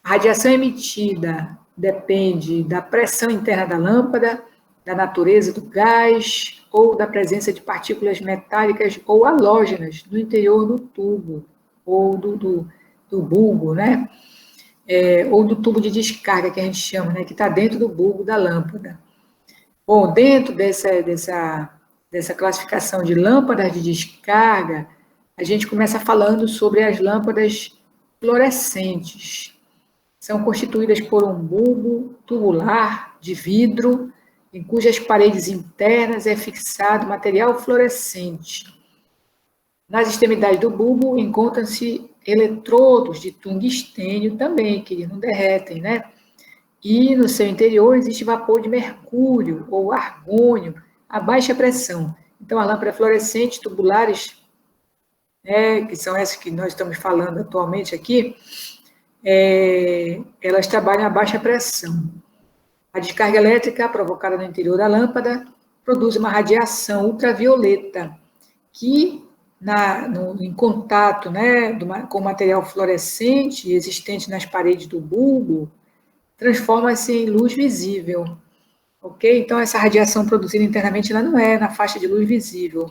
[SPEAKER 1] A radiação emitida depende da pressão interna da lâmpada, da natureza do gás ou da presença de partículas metálicas ou halógenas no interior do tubo ou do bulbo, né? Ou do tubo de descarga, que a gente chama, né? Que está dentro do bulbo da lâmpada. Bom, dentro dessa classificação de lâmpadas de descarga, a gente começa falando sobre as lâmpadas fluorescentes. São constituídas por um bulbo tubular de vidro, em cujas paredes internas é fixado material fluorescente. Nas extremidades do bulbo encontram-se eletrodos de tungstênio também, que não derretem, né? E no seu interior existe vapor de mercúrio ou argônio a baixa pressão. Então, as lâmpadas fluorescentes tubulares, que são essas que nós estamos falando atualmente aqui, elas trabalham a baixa pressão. A descarga elétrica provocada no interior da lâmpada produz uma radiação ultravioleta que, em contato, né, com o material fluorescente existente nas paredes do bulbo, transforma-se em luz visível, ok? Então, essa radiação produzida internamente, ela não é na faixa de luz visível,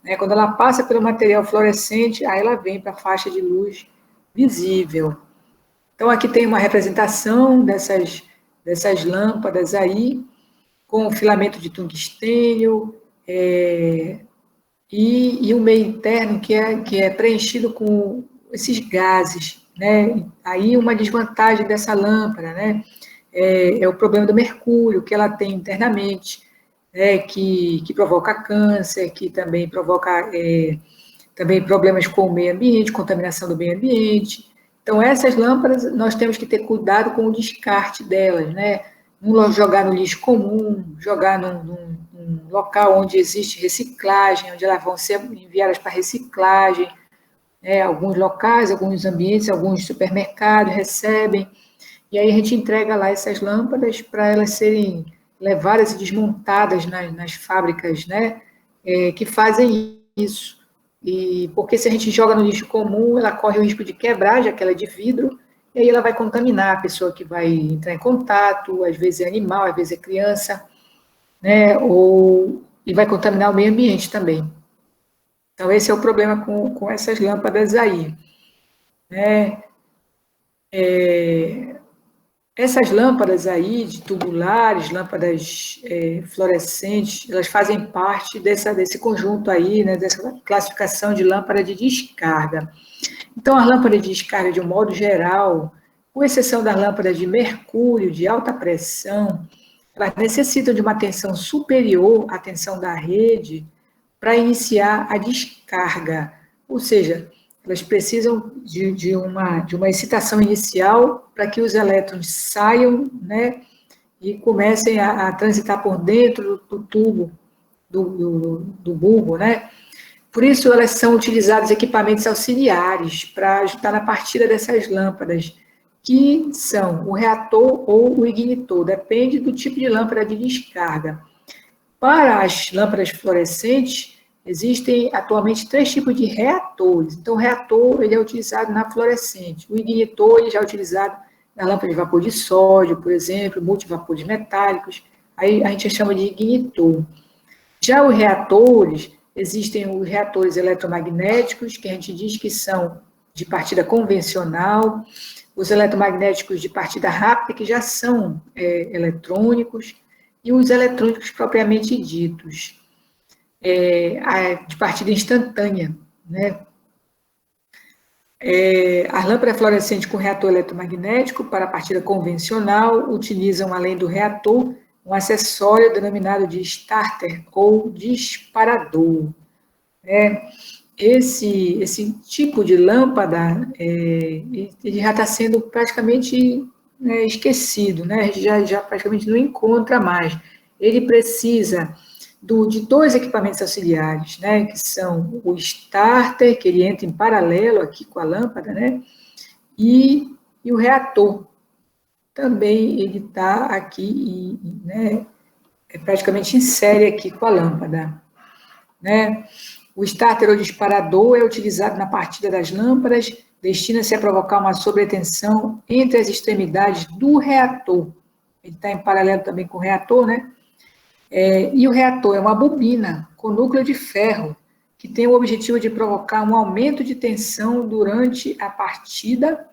[SPEAKER 1] né? Quando ela passa pelo material fluorescente, aí ela vem para a faixa de luz visível. Então, aqui tem uma representação dessas lâmpadas aí, com filamento de tungstênio, e o meio interno que é preenchido com esses gases, né? Aí uma desvantagem dessa lâmpada, né? É o problema do mercúrio que ela tem internamente, né? Que provoca câncer, que também provoca também problemas com o meio ambiente, contaminação do meio ambiente. Então, essas lâmpadas, nós temos que ter cuidado com o descarte delas, né? Não jogar no lixo comum, jogar num local onde existe reciclagem, onde elas vão ser enviadas para reciclagem. Alguns locais, alguns ambientes, alguns supermercados recebem, e aí a gente entrega lá essas lâmpadas para elas serem levadas e desmontadas nas fábricas, né? Que fazem isso. E porque se a gente joga no lixo comum, ela corre o risco de quebrar, já que ela é de vidro, e aí ela vai contaminar a pessoa que vai entrar em contato, às vezes é animal, às vezes é criança, né? E vai contaminar o meio ambiente também. Então, esse é o problema com essas lâmpadas aí, né? Essas lâmpadas aí, de tubulares, lâmpadas fluorescentes, elas fazem parte desse conjunto aí, né, dessa classificação de lâmpada de descarga. Então, as lâmpadas de descarga, de um modo geral, Com exceção das lâmpadas de mercúrio, de alta pressão, elas necessitam de uma tensão superior à tensão da rede para iniciar a descarga, ou seja, elas precisam de uma excitação inicial para que os elétrons saiam, né, e comecem a transitar por dentro do tubo, do bulbo, né? Por isso, elas são utilizados equipamentos auxiliares para ajudar na partida dessas lâmpadas, que são o reator ou o ignitor, depende do tipo de lâmpada de descarga. Para as lâmpadas fluorescentes, existem atualmente 3 tipos de reatores. Então, o reator ele é utilizado na fluorescente. O ignitor ele já é utilizado na lâmpada de vapor de sódio, por exemplo, multivapores metálicos. Aí a gente chama de ignitor. Já os reatores, existem os reatores eletromagnéticos, que a gente diz que são de partida convencional, os eletromagnéticos de partida rápida, que já são eletrônicos, e os eletrônicos propriamente ditos, de partida instantânea, né? As lâmpadas fluorescentes com reator eletromagnético para a partida convencional utilizam, além do reator, um acessório denominado de starter ou disparador. Esse tipo de lâmpada ele já está sendo praticamente esquecido, né? A gente já praticamente não encontra mais. Ele precisa de 2 equipamentos auxiliares, né? Que são o starter, que ele entra em paralelo aqui com a lâmpada, né? E o reator. Também ele está aqui, né? Praticamente em série aqui com a lâmpada, né? O starter ou disparador é utilizado na partida das lâmpadas, destina-se a provocar uma sobretensão entre as extremidades do reator. Ele está em paralelo também com o reator, né? E o reator é uma bobina com núcleo de ferro, que tem o objetivo de provocar um aumento de tensão durante a partida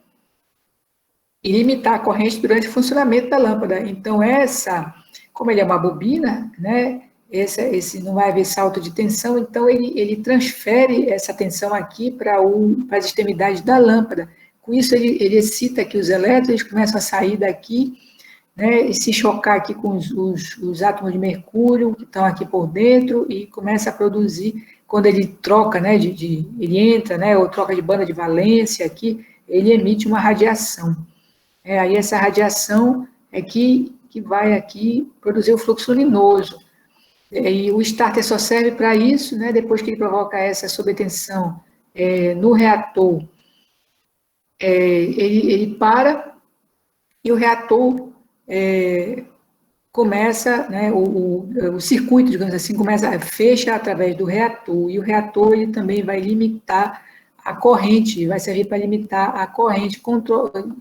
[SPEAKER 1] e limitar a corrente durante o funcionamento da lâmpada. Então, como ele é uma bobina, né? Esse não vai haver salto de tensão, então ele transfere essa tensão aqui para as extremidades da lâmpada. Com isso, ele excita que os elétrons começam a sair daqui, né, e se chocar aqui com os átomos de mercúrio que estão aqui por dentro e começa a produzir, quando ele troca, né, ele entra, né, ou troca de banda de valência aqui, ele emite uma radiação. Aí essa radiação é que vai aqui produzir o fluxo luminoso. E o starter só serve para isso, né? Depois que ele provoca essa sobretensão no reator, ele para e o reator começa, né? O circuito, digamos assim, fecha através do reator, e o reator ele também vai limitar a corrente, vai servir para limitar a corrente,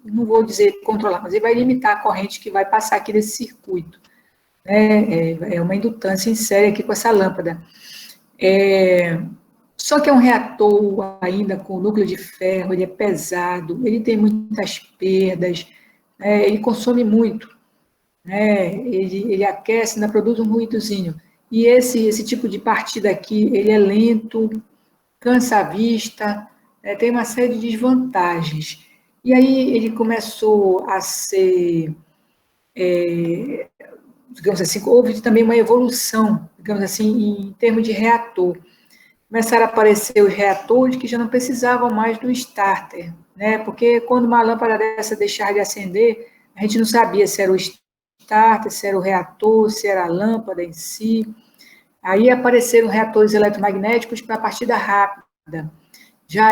[SPEAKER 1] não vou dizer controlar, mas ele vai limitar a corrente que vai passar aqui nesse circuito. É uma indutância em série aqui com essa lâmpada. Só que é um reator ainda com núcleo de ferro, ele é pesado, ele tem muitas perdas, ele consome muito, ele aquece, ainda produz um ruídozinho. E esse tipo de partida aqui, ele é lento, cansa a vista, tem uma série de desvantagens. E aí ele começou a ser... digamos assim, houve também uma evolução, digamos assim, em termos de reator. Começaram a aparecer os reatores que já não precisavam mais do starter, né? Porque quando uma lâmpada dessa deixar de acender, a gente não sabia se era o starter, se era o reator, se era a lâmpada em si. Aí apareceram reatores eletromagnéticos para partida rápida.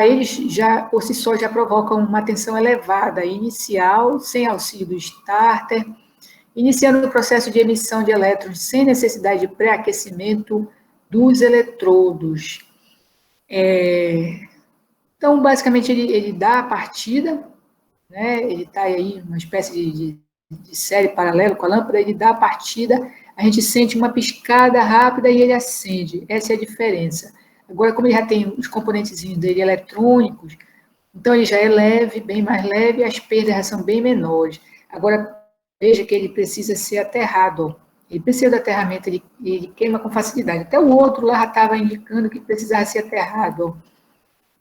[SPEAKER 1] Eles por si só, já provocam uma tensão elevada inicial, sem auxílio do starter, iniciando o processo de emissão de elétrons sem necessidade de pré-aquecimento dos eletrodos. Então, basicamente, ele dá a partida, né? Ele está aí uma espécie de série paralelo com a lâmpada, ele dá a partida, a gente sente uma piscada rápida e ele acende. Essa é a diferença. Agora, como ele já tem os componentezinhos dele eletrônicos, então ele já é leve, bem mais leve, e as perdas já são bem menores. Agora, veja que ele precisa ser aterrado. Ele precisa do aterramento, ele queima com facilidade. Até o outro lá já estava indicando que precisava ser aterrado.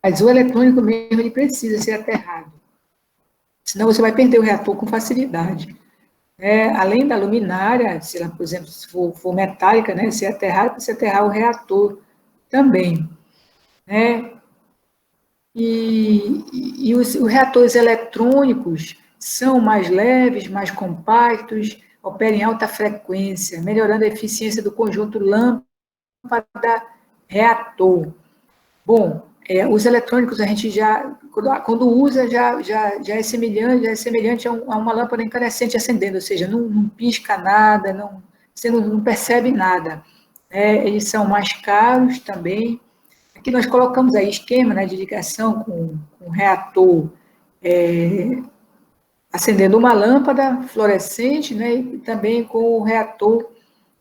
[SPEAKER 1] Mas o eletrônico mesmo, ele precisa ser aterrado. senão você vai perder o reator com facilidade. Além da luminária, se ela, por exemplo, se for metálica, né, se aterrar o reator também. Né? E os reatores eletrônicos são mais leves, mais compactos, operam em alta frequência, melhorando a eficiência do conjunto lâmpada-reator. Bom, os eletrônicos a gente já, quando usa, já é semelhante a uma lâmpada incandescente acendendo, ou seja, não pisca nada, você não percebe nada. Eles são mais caros também. Aqui nós colocamos aí esquema, né, de ligação com o reator acendendo uma lâmpada fluorescente, né, e também com o reator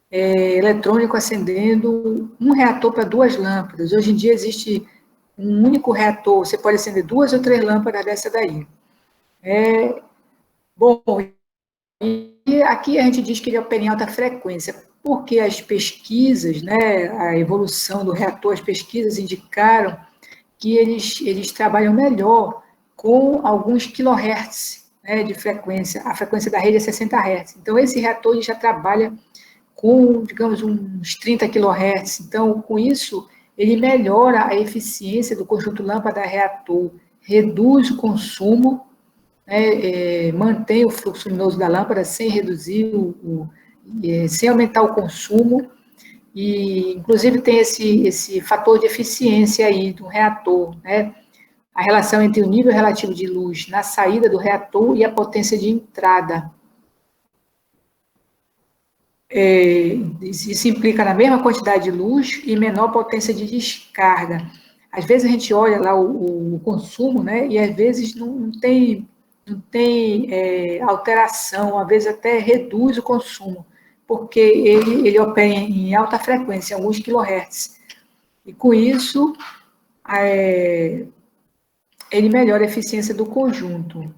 [SPEAKER 1] eletrônico acendendo um reator para duas lâmpadas. Hoje em dia existe um único reator, você pode acender 2 ou 3 lâmpadas dessa daí. Bom, e aqui a gente diz que ele opera em alta frequência, porque as pesquisas, né, a evolução do reator, as pesquisas indicaram que eles trabalham melhor com alguns quilohertz, né, de frequência. A frequência da rede é 60 Hz. Então, esse reator ele já trabalha com, digamos, uns 30 kHz. Então, com isso, ele melhora a eficiência do conjunto lâmpada-reator, reduz o consumo, né, mantém o fluxo luminoso da lâmpada sem reduzir, sem aumentar o consumo, e, inclusive, tem esse fator de eficiência aí do reator, né? A relação entre o nível relativo de luz na saída do reator e a potência de entrada. Isso implica na mesma quantidade de luz e menor potência de descarga. Às vezes a gente olha lá o consumo, né, e às vezes não tem alteração, às vezes até reduz o consumo, porque ele opera em alta frequência, em alguns quilohertz. E com isso, ele melhora a eficiência do conjunto.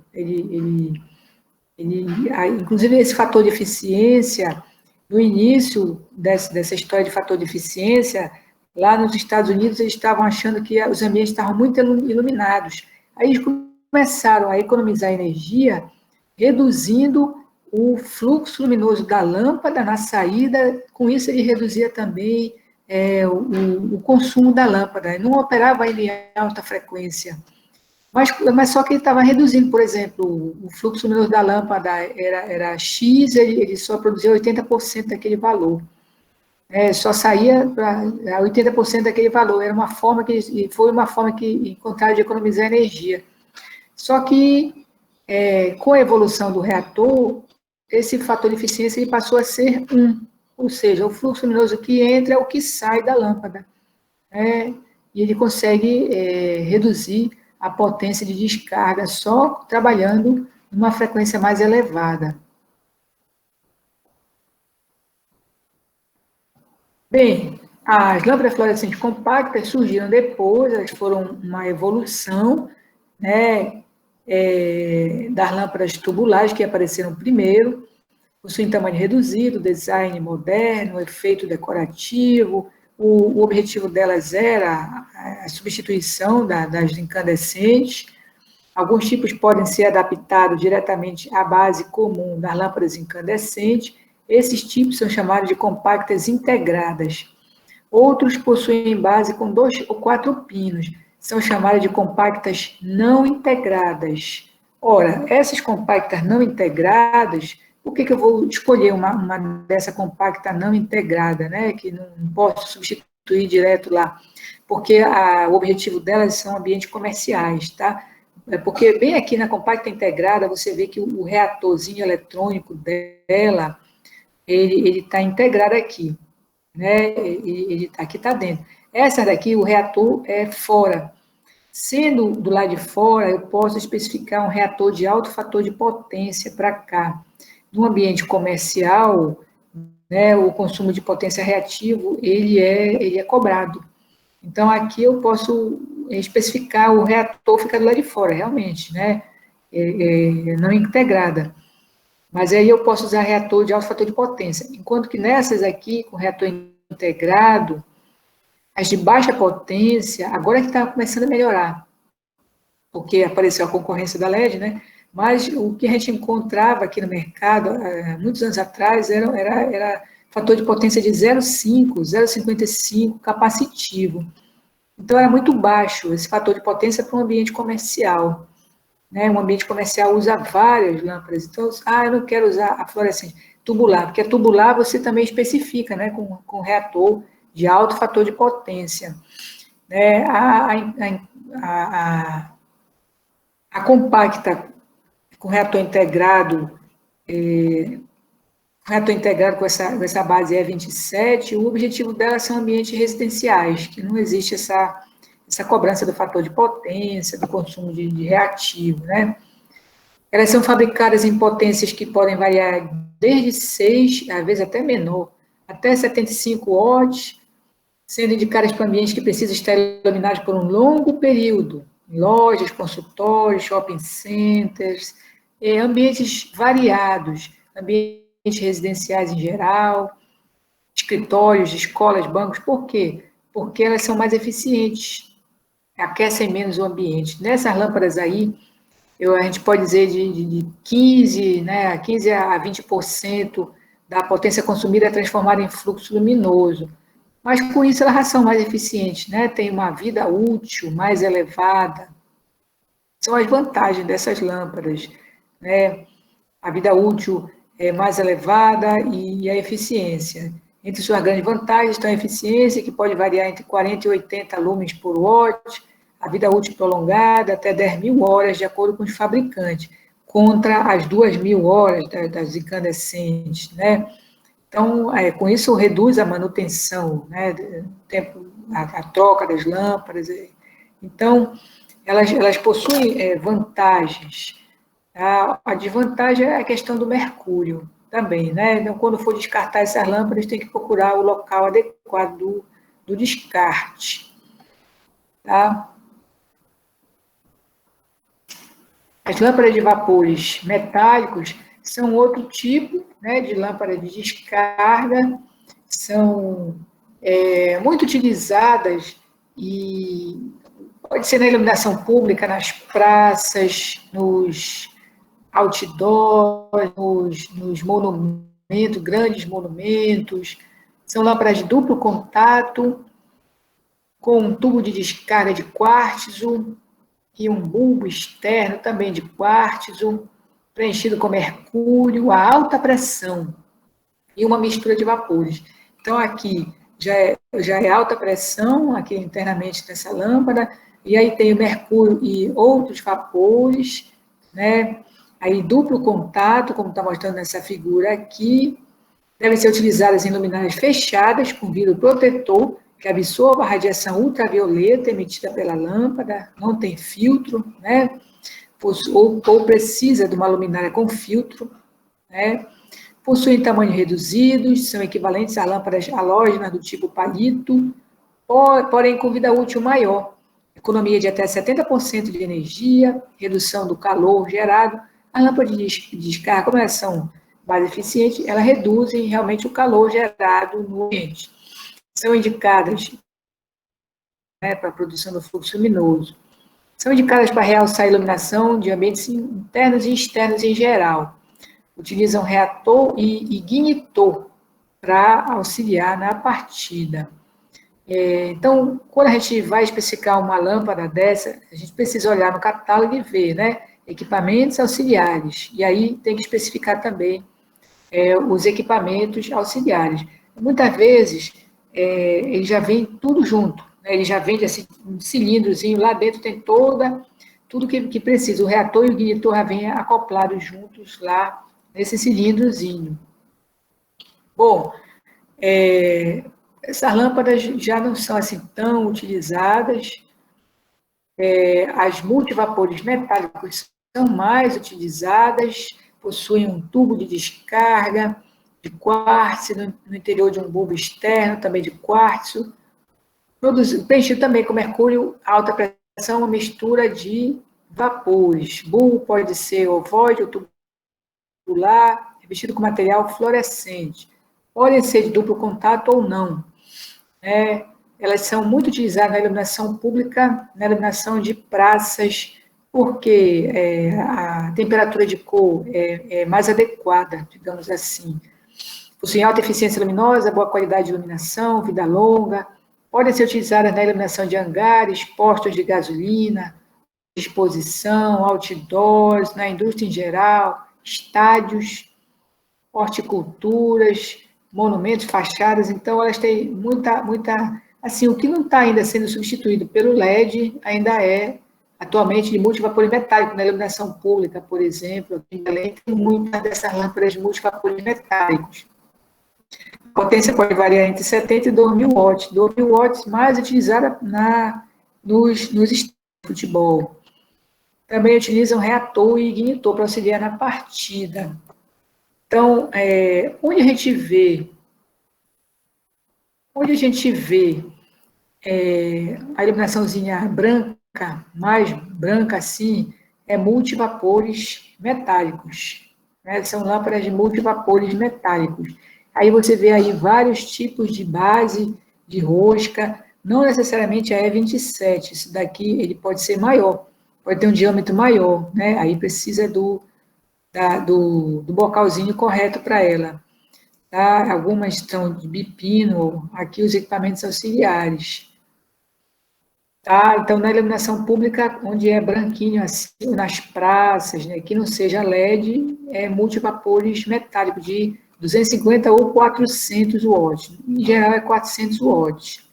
[SPEAKER 1] Inclusive, esse fator de eficiência, no início dessa história de fator de eficiência, lá nos Estados Unidos, eles estavam achando que os ambientes estavam muito iluminados. Aí eles começaram a economizar energia, reduzindo o fluxo luminoso da lâmpada na saída, com isso ele reduzia também o consumo da lâmpada, não operava em alta frequência. Mas só que ele estava reduzindo, por exemplo, o fluxo luminoso da lâmpada era X, ele só produzia 80% daquele valor. Só saía para 80% daquele valor. Era uma forma foi uma forma que encontraram de economizar energia. Só que, com a evolução do reator, esse fator de eficiência ele passou a ser 1, ou seja, o fluxo luminoso que entra é o que sai da lâmpada. E ele consegue reduzir a potência de descarga só trabalhando numa frequência mais elevada. Bem, as lâmpadas fluorescentes compactas surgiram depois, elas foram uma evolução, né, das lâmpadas tubulares que apareceram primeiro, possuem tamanho reduzido, design moderno, efeito decorativo. O objetivo delas era a substituição das incandescentes. Alguns tipos podem ser adaptados diretamente à base comum das lâmpadas incandescentes. Esses tipos são chamados de compactas integradas. Outros possuem base com 2 ou 4 pinos. São chamadas de compactas não integradas. Ora, essas compactas não integradas, por que eu vou escolher uma dessa compacta não integrada, né? Que não posso substituir direto lá? Porque o objetivo delas são ambientes comerciais, tá? Porque bem aqui na compacta integrada, você vê que o reatorzinho eletrônico dela, ele está integrado aqui, né? Aqui está dentro. Essa daqui, o reator é fora. Sendo do lado de fora, eu posso especificar um reator de alto fator de potência para cá. No ambiente comercial, né, o consumo de potência reativo, ele é cobrado. Então, aqui eu posso especificar o reator fica do lado de fora, realmente, né? Não integrada. Mas aí eu posso usar reator de alto fator de potência. Enquanto que nessas aqui, com reator integrado, as de baixa potência, agora é que está começando a melhorar, porque apareceu a concorrência da LED, né? mas o que a gente encontrava aqui no mercado, muitos anos atrás, era fator de potência de 0,5, 0,55 capacitivo. Então, era muito baixo esse fator de potência para um ambiente comercial. Né? Um ambiente comercial usa várias lâmpadas. Então, eu não quero usar a fluorescente tubular, porque a tubular você também especifica, né? Com reator de alto fator de potência. Né? A compacta com reator integrado, com essa base E27, o objetivo dela são ambientes residenciais, que não existe essa cobrança do fator de potência, do consumo de reativo, né? Elas são fabricadas em potências que podem variar desde 6, às vezes até menor, até 75 watts, sendo indicadas para ambientes que precisam estar iluminados por um longo período, em lojas, consultórios, shopping centers, ambientes variados, ambientes residenciais em geral, escritórios, escolas, bancos. Por quê? Porque elas são mais eficientes, aquecem menos o ambiente. Nessas lâmpadas aí, a gente pode dizer de 15, né, 15 a 20% da potência consumida é transformada em fluxo luminoso. Mas com isso elas são mais eficientes, né? Tem uma vida útil mais elevada. São as vantagens dessas lâmpadas, né? A vida útil é mais elevada e a eficiência. Entre suas grandes vantagens estão a eficiência, que pode variar entre 40 e 80 lumens por watt, a vida útil prolongada até 10.000 horas, de acordo com os fabricantes, contra as 2.000 horas das incandescentes, né? Então, com isso, reduz a manutenção, né? Tempo, a troca das lâmpadas. Então, elas possuem vantagens. A desvantagem é a questão do mercúrio também, né? Então, quando for descartar essas lâmpadas, tem que procurar o local adequado do descarte, tá? As lâmpadas de vapores metálicos são outro tipo, né, de lâmpada de descarga, são muito utilizadas e pode ser na iluminação pública, nas praças, nos outdoors, nos monumentos, grandes monumentos. São lâmpadas de duplo contato, com um tubo de descarga de quartzo e um bulbo externo também de quartzo, preenchido com mercúrio a alta pressão e uma mistura de vapores. Então, aqui já é alta pressão, aqui internamente nessa lâmpada, e aí tem o mercúrio e outros vapores, né? Aí duplo contato, como está mostrando nessa figura aqui, devem ser utilizadas em luminárias fechadas, com vidro protetor, que absorva a radiação ultravioleta emitida pela lâmpada, não tem filtro, né? Ou precisa de uma luminária com filtro, né? Possuem tamanhos reduzidos, são equivalentes a lâmpadas halógenas do tipo palito, porém com vida útil maior, economia de até 70% de energia, redução do calor gerado. As lâmpadas de descarga, como elas são mais eficientes, elas reduzem realmente o calor gerado no ambiente. São indicadas, né, para a produção do fluxo luminoso. São indicadas para realçar a iluminação de ambientes internos e externos em geral. Utilizam reator e ignitor para auxiliar na partida. Então, quando a gente vai especificar uma lâmpada dessa, a gente precisa olhar no catálogo e ver, né? Equipamentos auxiliares. E aí tem que especificar também os equipamentos auxiliares. Muitas vezes, ele já vem tudo junto, né? Ele já vende assim, um cilindrozinho, lá dentro tem tudo que precisa. O reator e o ignitor já vêm acoplados juntos lá nesse cilindrozinho. Bom, essas lâmpadas já não são assim tão utilizadas. As multivapores metálicos são mais utilizadas, possuem um tubo de descarga de quartzo no interior de um bulbo externo, também de quartzo. Preenchido também com mercúrio, alta pressão, uma mistura de vapores. Bulbo pode ser ovoide ou tubular, revestido com material fluorescente. Podem ser de duplo contato ou não. Elas são muito utilizadas na iluminação pública, na iluminação de praças, porque a temperatura de cor é mais adequada, digamos assim. Possuem alta eficiência luminosa, boa qualidade de iluminação, vida longa, podem ser utilizadas na iluminação de hangares, postos de gasolina, exposição, outdoors, na indústria em geral, estádios, horticulturas, monumentos, fachadas. Então, elas têm muita. Assim, o que não está ainda sendo substituído pelo LED ainda é, atualmente, de multivapor metálico, na iluminação pública, por exemplo. Aqui em Belém tem muitas dessas lâmpadas de multivapores metálicos. A potência pode variar entre 70 e 2.000 watts. 2.000 watts mais utilizada nos estádios de futebol. Também utilizam reator e ignitor para auxiliar na partida. Então, onde a gente vê a iluminaçãozinha branca, mais branca assim, é multivapores metálicos. Né? São lâmpadas de multivapores metálicos. Aí você vê aí vários tipos de base de rosca, não necessariamente a E27, isso daqui ele pode ser maior, pode ter um diâmetro maior, né? Aí precisa do bocalzinho correto para ela. Tá? Algumas são de bipino, aqui os equipamentos auxiliares. Tá? Então, na iluminação pública, onde é branquinho, assim, nas praças, né, que não seja LED, é multivapores metálicos de 250 ou 400 watts. Em geral, é 400 watts.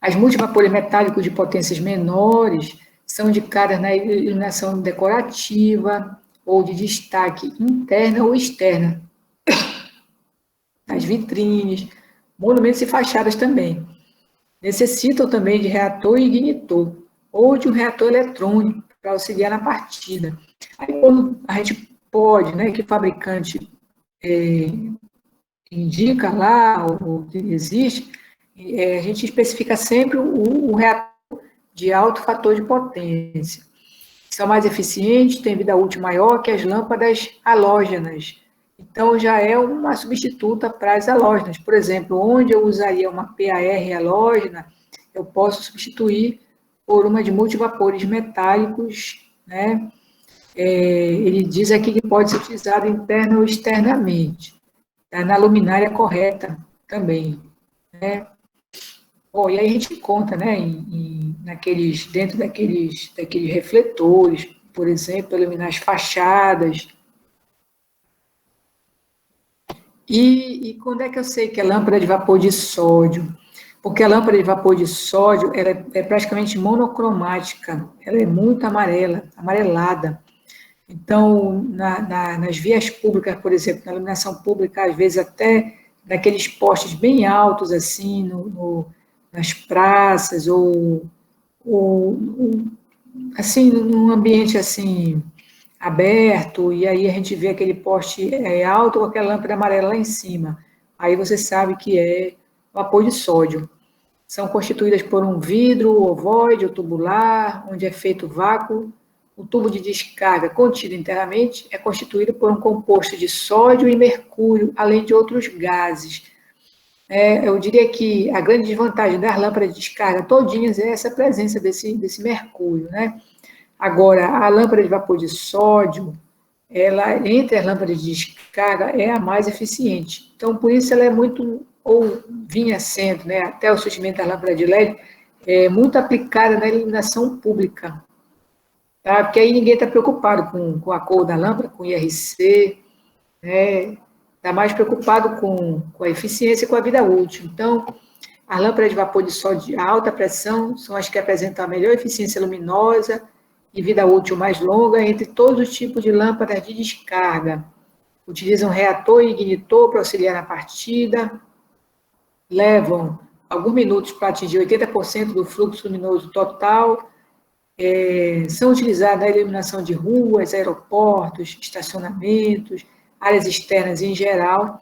[SPEAKER 1] As multivapores metálicos de potências menores são indicadas na iluminação decorativa ou de destaque interna ou externa, nas vitrines, monumentos e fachadas também. Necessitam também de reator e ignitor, ou de um reator eletrônico para auxiliar na partida. Aí, quando a gente pode, né, que o fabricante indica lá, ou existe, a gente especifica sempre o reator de alto fator de potência. São mais eficientes, têm vida útil maior que as lâmpadas halógenas. Então, já é uma substituta para as halógenas. Por exemplo, onde eu usaria uma PAR halógena, eu posso substituir por uma de multivapores metálicos, né? Ele diz aqui que pode ser utilizado interna ou externamente, tá? Na luminária correta também, né? Bom, e aí a gente conta, né, dentro daqueles refletores, por exemplo, iluminar as fachadas. E quando é que eu sei que é lâmpada de vapor de sódio? Porque a lâmpada de vapor de sódio ela é praticamente monocromática, ela é muito amarelada. Então, nas vias públicas, por exemplo, na iluminação pública, às vezes até naqueles postes bem altos, assim, nas praças, ou assim, num ambiente assim aberto, e aí a gente vê aquele poste alto com aquela lâmpada amarela lá em cima. Aí você sabe que é vapor de sódio. São constituídas por um vidro ovoide ou tubular, onde é feito vácuo. O tubo de descarga contido internamente é constituído por um composto de sódio e mercúrio, além de outros gases. Eu diria que a grande desvantagem das lâmpadas de descarga todinhas é essa presença desse mercúrio, né? Agora, a lâmpada de vapor de sódio, ela, entre as lâmpadas de descarga, é a mais eficiente. Então, por isso ela é muito, ou vinha sendo, né, até o surgimento da lâmpada de LED, muito aplicada na iluminação pública. Tá? Porque aí ninguém está preocupado com a cor da lâmpada, com o IRC, né? Está mais preocupado com a eficiência e com a vida útil. Então, as lâmpadas de vapor de sódio de alta pressão são as que apresentam a melhor eficiência luminosa e vida útil mais longa entre todos os tipos de lâmpadas de descarga. Utilizam reator e ignitor para auxiliar na partida, levam alguns minutos para atingir 80% do fluxo luminoso total, são utilizadas na iluminação de ruas, aeroportos, estacionamentos, áreas externas em geral.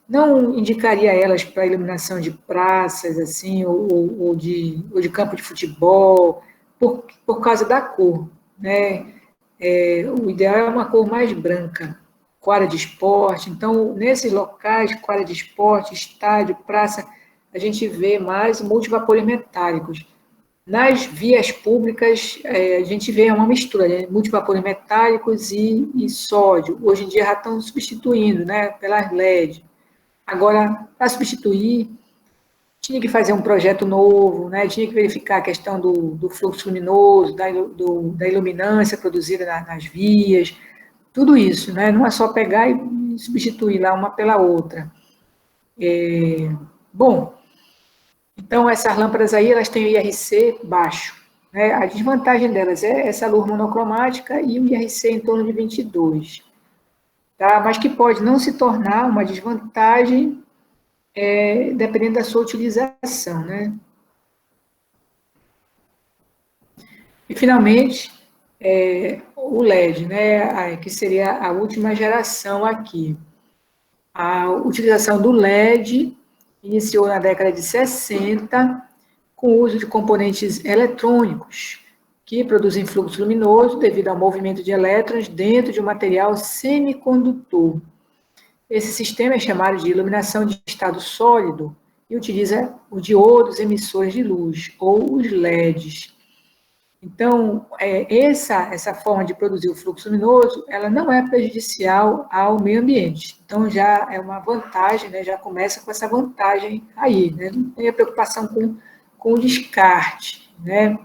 [SPEAKER 1] Não indicaria elas para iluminação de praças, assim, ou de campo de futebol, por causa da cor, né? O ideal é uma cor mais branca, quadra de esporte. Então, nesses locais, quadra de esporte, estádio, praça, a gente vê mais multivapores metálicos. Nas vias públicas, a gente vê uma mistura, né? Multivapores metálicos e sódio. Hoje em dia já estão substituindo, né, pelas LED. Agora, para substituir, tinha que fazer um projeto novo, né? Tinha que verificar a questão do fluxo luminoso, da iluminância produzida nas vias, tudo isso, né? Não é só pegar e substituir lá uma pela outra. Bom, então essas lâmpadas aí, elas têm o IRC baixo, né? A desvantagem delas é essa luz monocromática e o IRC em torno de 22, tá? Mas que pode não se tornar uma desvantagem dependendo da sua utilização, né? E, finalmente, o LED, né, que seria a última geração aqui. A utilização do LED iniciou na década de 60, com o uso de componentes eletrônicos, que produzem fluxo luminoso devido ao movimento de elétrons dentro de um material semicondutor. Esse sistema é chamado de iluminação de estado sólido e utiliza os diodos emissores de luz, ou os LEDs. Então, essa forma de produzir o fluxo luminoso, ela não é prejudicial ao meio ambiente. Então, já é uma vantagem, né? Já começa com essa vantagem aí, né? Não tem a preocupação com o descarte, né?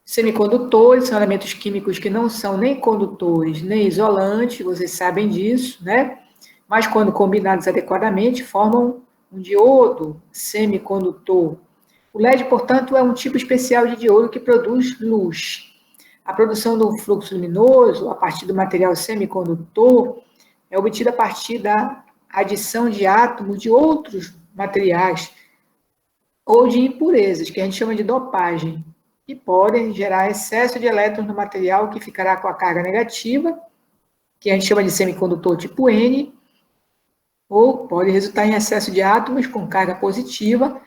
[SPEAKER 1] Semicondutores são elementos químicos que não são nem condutores, nem isolantes, vocês sabem disso, né? Mas, quando combinados adequadamente, formam um diodo semicondutor. O LED, portanto, é um tipo especial de diodo que produz luz. A produção do fluxo luminoso, a partir do material semicondutor, é obtida a partir da adição de átomos de outros materiais ou de impurezas, que a gente chama de dopagem, que podem gerar excesso de elétrons no material, que ficará com a carga negativa, que a gente chama de semicondutor tipo N, ou pode resultar em excesso de átomos com carga positiva,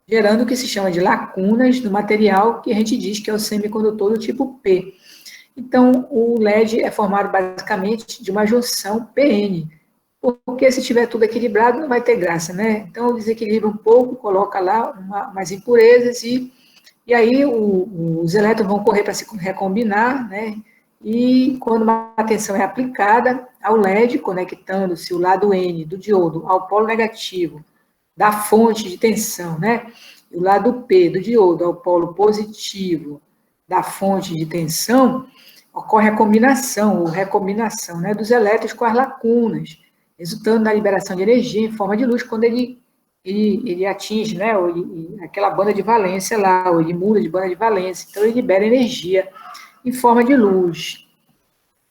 [SPEAKER 1] gerando o que se chama de lacunas no material, que a gente diz que é o semicondutor do tipo P. Então, o LED é formado basicamente de uma junção PN, porque se tiver tudo equilibrado não vai ter graça, né? Então, desequilibra um pouco, coloca lá umas impurezas e aí os elétrons vão correr para se recombinar, né? E quando uma tensão é aplicada ao LED, conectando-se o lado N do diodo ao polo negativo da fonte de tensão, né? E o lado P do diodo ao polo positivo da fonte de tensão, ocorre a combinação, ou recombinação, né, dos elétrons com as lacunas, resultando na liberação de energia em forma de luz quando ele atinge, né, aquela banda de valência lá, ou ele muda de banda de valência, então ele libera energia em forma de luz.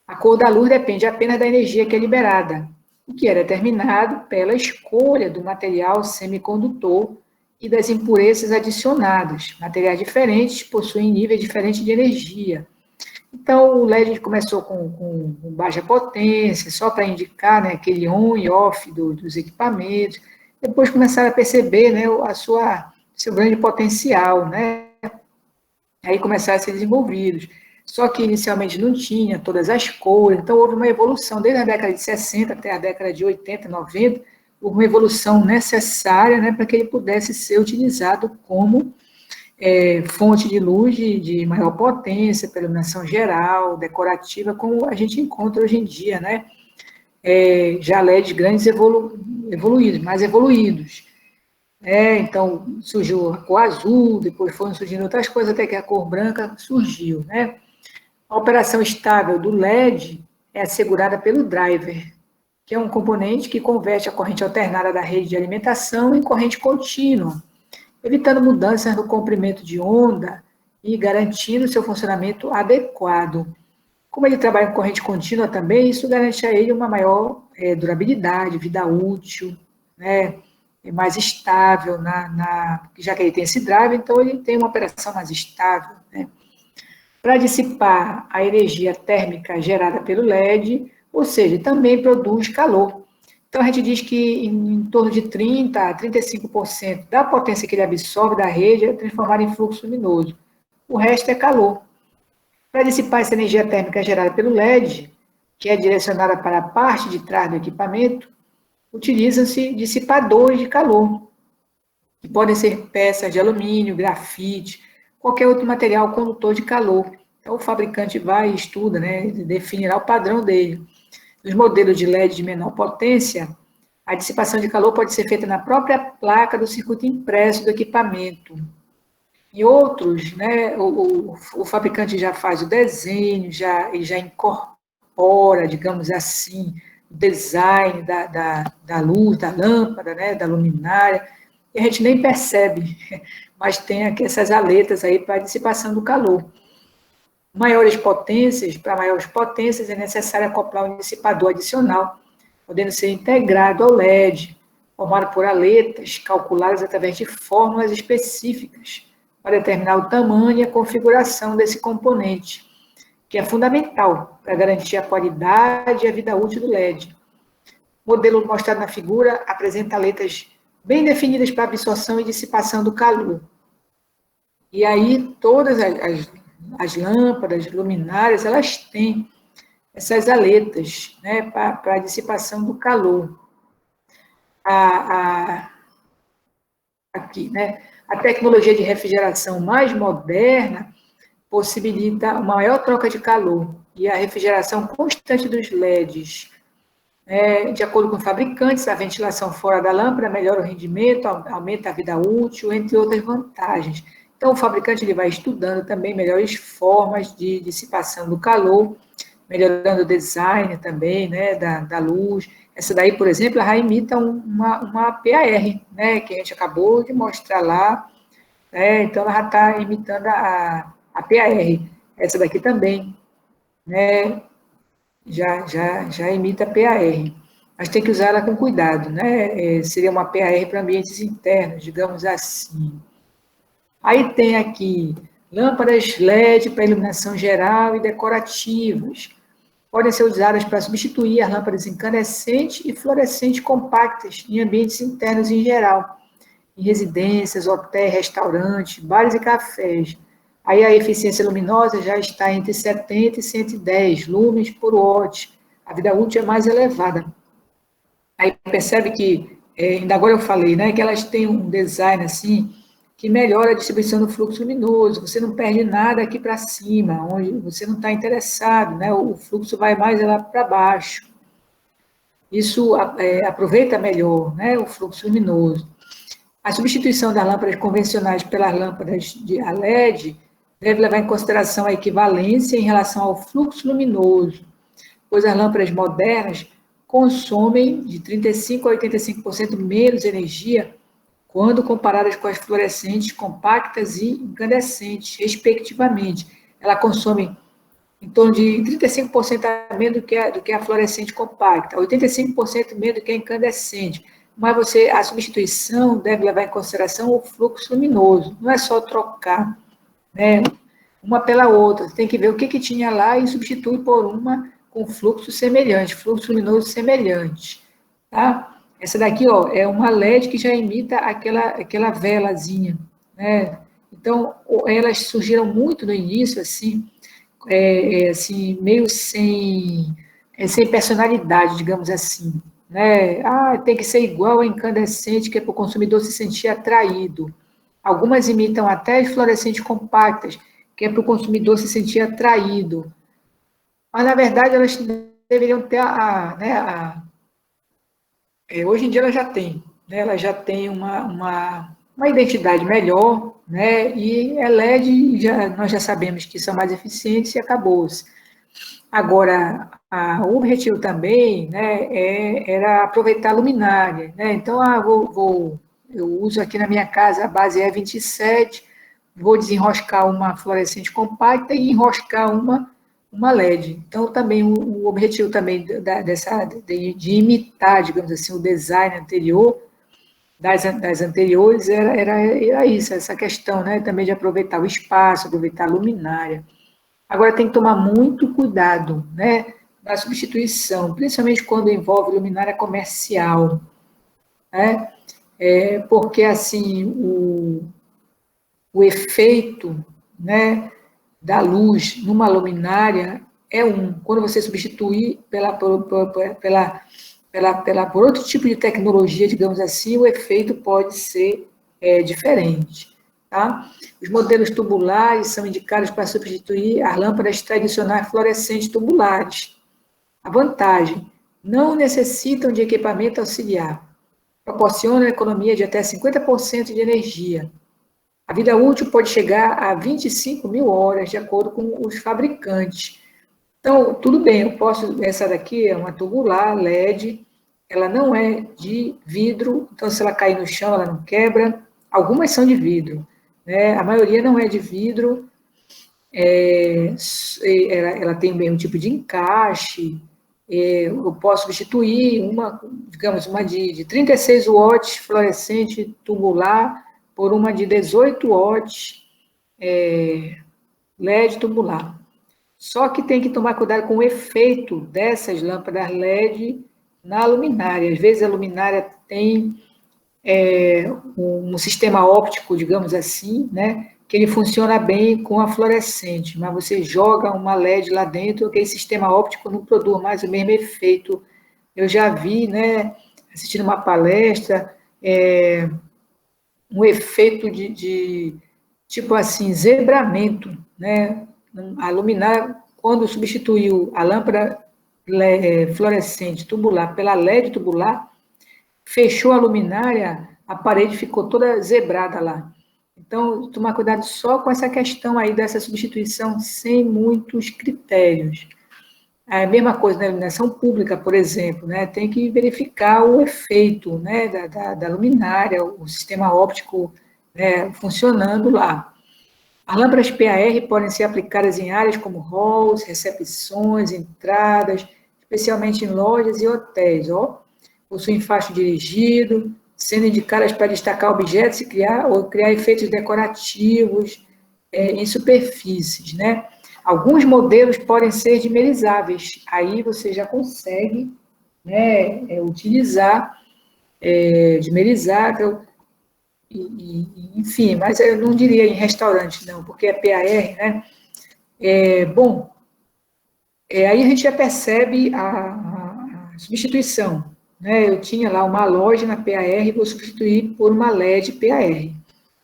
[SPEAKER 1] A cor da luz depende apenas da energia que é liberada, o que é determinado pela escolha do material semicondutor e das impurezas adicionadas. Materiais diferentes possuem níveis diferentes de energia. Então, o LED começou com baixa potência, só para indicar, né, aquele on e off dos equipamentos. Depois começaram a perceber, né, seu grande potencial, né? Aí começaram a ser desenvolvidos. Só que inicialmente não tinha todas as cores, então houve uma evolução, desde a década de 60 até a década de 80, 90, houve uma evolução necessária, né, para que ele pudesse ser utilizado como fonte de luz de maior potência, para iluminação geral, decorativa, como a gente encontra hoje em dia, né? Já LEDs grandes evoluídos, mais evoluídos. Então, surgiu a cor azul, depois foram surgindo outras coisas, até que a cor branca surgiu, né? A operação estável do LED é assegurada pelo driver, que é um componente que converte a corrente alternada da rede de alimentação em corrente contínua, evitando mudanças no comprimento de onda e garantindo seu funcionamento adequado. Como ele trabalha com corrente contínua também, isso garante a ele uma maior durabilidade, vida útil, né? É mais estável, já que ele tem esse drive, então ele tem uma operação mais estável, né? Para dissipar a energia térmica gerada pelo LED, ou seja, também produz calor. Então, a gente diz que em torno de 30% a 35% da potência que ele absorve da rede é transformada em fluxo luminoso. O resto é calor. Para dissipar essa energia térmica gerada pelo LED, que é direcionada para a parte de trás do equipamento, utilizam-se dissipadores de calor. que podem ser peças de alumínio, grafite, qualquer outro material condutor de calor. Então, o fabricante vai e estuda, né, definirá o padrão dele. Nos modelos de LED de menor potência, a dissipação de calor pode ser feita na própria placa do circuito impresso do equipamento. Em outros, né, o fabricante já faz o desenho, ele já incorpora, digamos assim, o design da luz, da lâmpada, né, da luminária, e a gente nem percebe, mas tem aqui essas aletas aí para a dissipação do calor. Para maiores potências, é necessário acoplar um dissipador adicional, podendo ser integrado ao LED, formado por aletas calculadas através de fórmulas específicas, para determinar o tamanho e a configuração desse componente, que é fundamental para garantir a qualidade e a vida útil do LED. O modelo mostrado na figura apresenta aletas bem definidas para absorção e dissipação do calor. E aí, todas as lâmpadas, luminárias, elas têm essas aletas, né, para a dissipação do calor. Aqui, né, a tecnologia de refrigeração mais moderna possibilita uma maior troca de calor e a refrigeração constante dos LEDs. De acordo com fabricantes, a ventilação fora da lâmpada melhora o rendimento, aumenta a vida útil, entre outras vantagens. Então, o fabricante ele vai estudando também melhores formas de dissipação do calor, melhorando o design também, né, da luz. Essa daí, por exemplo, ela imita uma PAR, né, que a gente acabou de mostrar lá, né, então ela já está imitando a PAR. Essa daqui também, né, já imita a PAR, mas tem que usar ela com cuidado, né, seria uma PAR para ambientes internos, digamos assim. Aí tem aqui lâmpadas LED para iluminação geral e decorativas. Podem ser usadas para substituir as lâmpadas incandescentes e fluorescentes compactas em ambientes internos em geral, em residências, hotéis, restaurantes, bares e cafés. Aí a eficiência luminosa já está entre 70 e 110 lumens por watt. A vida útil é mais elevada. Aí percebe que, ainda agora eu falei, né, que elas têm um design assim, que melhora a distribuição do fluxo luminoso, você não perde nada aqui para cima, onde você não está interessado, né, o fluxo vai mais lá para baixo. Isso aproveita melhor, né, o fluxo luminoso. A substituição das lâmpadas convencionais pelas lâmpadas de LED deve levar em consideração a equivalência em relação ao fluxo luminoso, pois as lâmpadas modernas consomem de 35% a 85% menos energia quando comparadas com as fluorescentes compactas e incandescentes, respectivamente. Ela consome em torno de 35% a menos do que a fluorescente compacta, 85% menos do que a incandescente. Mas a substituição deve levar em consideração o fluxo luminoso, não é só trocar, né, uma pela outra, tem que ver o que tinha lá e substitui por uma com fluxo semelhante, fluxo luminoso semelhante, tá? Essa daqui, ó, é uma LED que já imita aquela velazinha, né? Então, elas surgiram muito no início, assim, assim meio sem personalidade, digamos assim, né? Ah, tem que ser igual a incandescente, que é para o consumidor se sentir atraído. Algumas imitam até as fluorescentes compactas, que é para o consumidor se sentir atraído. Mas, na verdade, elas deveriam ter hoje em dia ela já tem, né? Ela já tem uma identidade melhor, né? E é LED, nós já sabemos que são mais eficientes e acabou-se. Agora, o objetivo também, né, era aproveitar a luminária, né? Então, eu uso aqui na minha casa a base E27, vou desenroscar uma fluorescente compacta e enroscar uma LED. Então, também o objetivo também de imitar, digamos assim, o design anterior, das anteriores, era isso, essa questão, né, também de aproveitar o espaço, aproveitar a luminária. Agora, tem que tomar muito cuidado, né, na substituição, principalmente quando envolve luminária comercial, né, porque, assim, o efeito, né, da luz numa luminária quando você substituir por outro tipo de tecnologia, digamos assim, o efeito pode ser diferente. Tá? Os modelos tubulares são indicados para substituir as lâmpadas tradicionais fluorescentes tubulares. A vantagem: não necessitam de equipamento auxiliar. Proporcionam economia de até 50% de energia. A vida útil pode chegar a 25 mil horas, de acordo com os fabricantes. Então, tudo bem, eu posso. Essa daqui é uma tubular LED, ela não é de vidro, então se ela cair no chão, ela não quebra. Algumas são de vidro, né? A maioria não é de vidro. Ela tem bem um tipo de encaixe. Eu posso substituir uma, digamos, uma de 36 watts fluorescente tubular por uma de 18 watts LED tubular. Só que tem que tomar cuidado com o efeito dessas lâmpadas LED na luminária. Às vezes a luminária tem um sistema óptico, digamos assim, né, que ele funciona bem com a fluorescente, mas você joga uma LED lá dentro, aquele sistema óptico não produz mais o mesmo efeito. Eu já vi, né, assistindo uma palestra, um efeito de tipo assim, zebramento, né? A luminária, quando substituiu a lâmpada fluorescente tubular pela LED tubular, fechou a luminária, a parede ficou toda zebrada lá. Então, tomar cuidado só com essa questão aí dessa substituição sem muitos critérios. É a mesma coisa na iluminação pública, por exemplo, né? Tem que verificar o efeito, né, da luminária, o sistema óptico, né, funcionando lá. As lâmpadas PAR podem ser aplicadas em áreas como halls, recepções, entradas, especialmente em lojas e hotéis. Possuem facho dirigido, sendo indicadas para destacar objetos e criar efeitos decorativos em superfícies, né? Alguns modelos podem ser dimerizáveis, aí você já consegue, né, utilizar dimerizável, enfim, mas eu não diria em restaurante, não, porque é PAR, né? Bom, aí a gente já percebe a substituição, né? Eu tinha lá uma loja na PAR e vou substituir por uma LED PAR.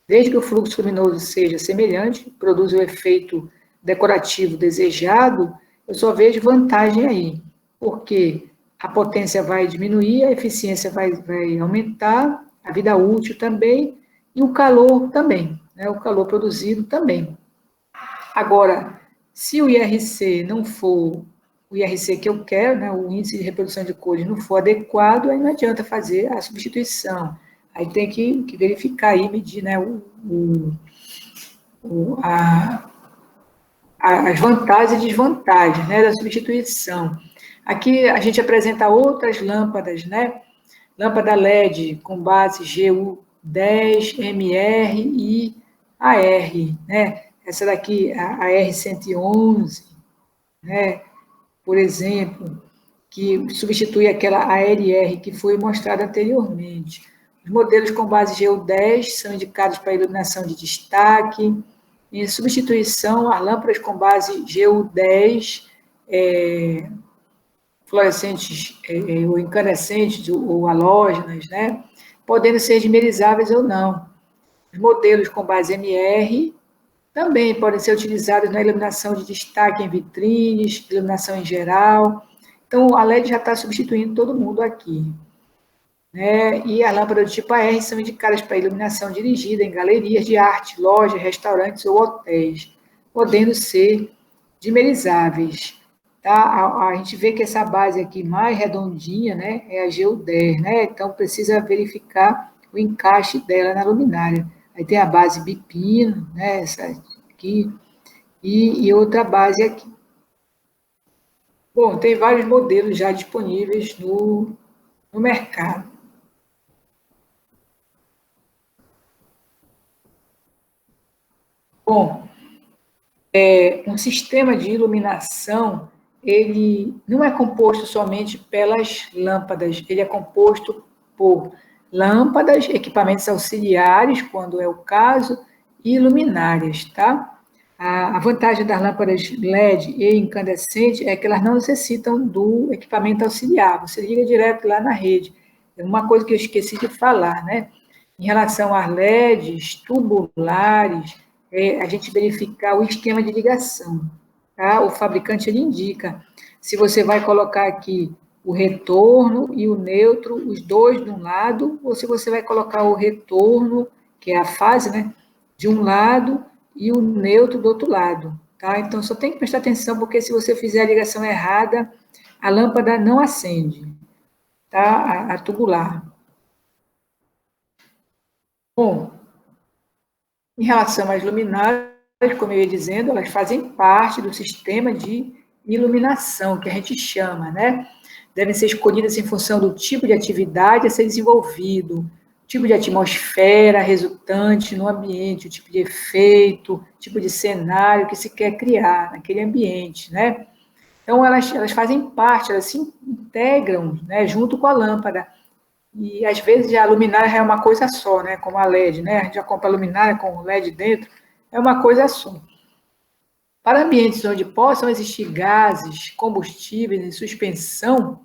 [SPEAKER 1] Desde que o fluxo luminoso seja semelhante, produza o efeito decorativo desejado, eu só vejo vantagem aí, porque a potência vai diminuir, a eficiência vai aumentar, a vida útil também, e o calor também, né? O calor produzido também. Agora, se o IRC não for o IRC que eu quero, né, o índice de reprodução de cores não for adequado, aí não adianta fazer a substituição. Aí tem que verificar e medir, né, as vantagens e desvantagens, né, da substituição. Aqui a gente apresenta outras lâmpadas, né? Lâmpada LED com base GU10, MR e AR, né? Essa daqui, a R111, né? Por exemplo, que substitui aquela ARR que foi mostrada anteriormente. Os modelos com base GU10 são indicados para iluminação de destaque. Em substituição, as lâmpadas com base GU10, fluorescentes ou incandescentes ou halógenas, né? Podendo ser dimerizáveis ou não. Os modelos com base MR também podem ser utilizados na iluminação de destaque em vitrines, iluminação em geral. Então, a LED já está substituindo todo mundo aqui. Né? E as lâmpadas do tipo AR são indicadas para iluminação dirigida em galerias de arte, lojas, restaurantes ou hotéis, podendo ser dimerizáveis. Tá? A gente vê que essa base aqui mais redondinha, né, é a GU10, né? Então precisa verificar o encaixe dela na luminária. Aí tem a base bipino, né, essa aqui, e outra base aqui. Bom, tem vários modelos já disponíveis no mercado. Bom, um sistema de iluminação, ele não é composto somente pelas lâmpadas, ele é composto por lâmpadas, equipamentos auxiliares, quando é o caso, e luminárias, tá? A vantagem das lâmpadas LED e incandescente é que elas não necessitam do equipamento auxiliar, você liga direto lá na rede. É uma coisa que eu esqueci de falar, né? Em relação às LEDs tubulares, a gente verificar o esquema de ligação. Tá? O fabricante ele indica se você vai colocar aqui o retorno e o neutro, os dois de um lado, ou se você vai colocar o retorno, que é a fase, né, de um lado e o neutro do outro lado. Tá? Então, só tem que prestar atenção, porque se você fizer a ligação errada, a lâmpada não acende, tá? A tubular. Bom, em relação às luminárias, como eu ia dizendo, elas fazem parte do sistema de iluminação, que a gente chama, né? Devem ser escolhidas em função do tipo de atividade a ser desenvolvido, tipo de atmosfera resultante no ambiente, o tipo de efeito, tipo de cenário que se quer criar naquele ambiente, né? Então, elas fazem parte, elas se integram, né, junto com a lâmpada. E, às vezes, a luminária é uma coisa só, né, como a LED, né? A gente já compra a luminária com o LED dentro, é uma coisa só. Para ambientes onde possam existir gases, combustíveis em suspensão,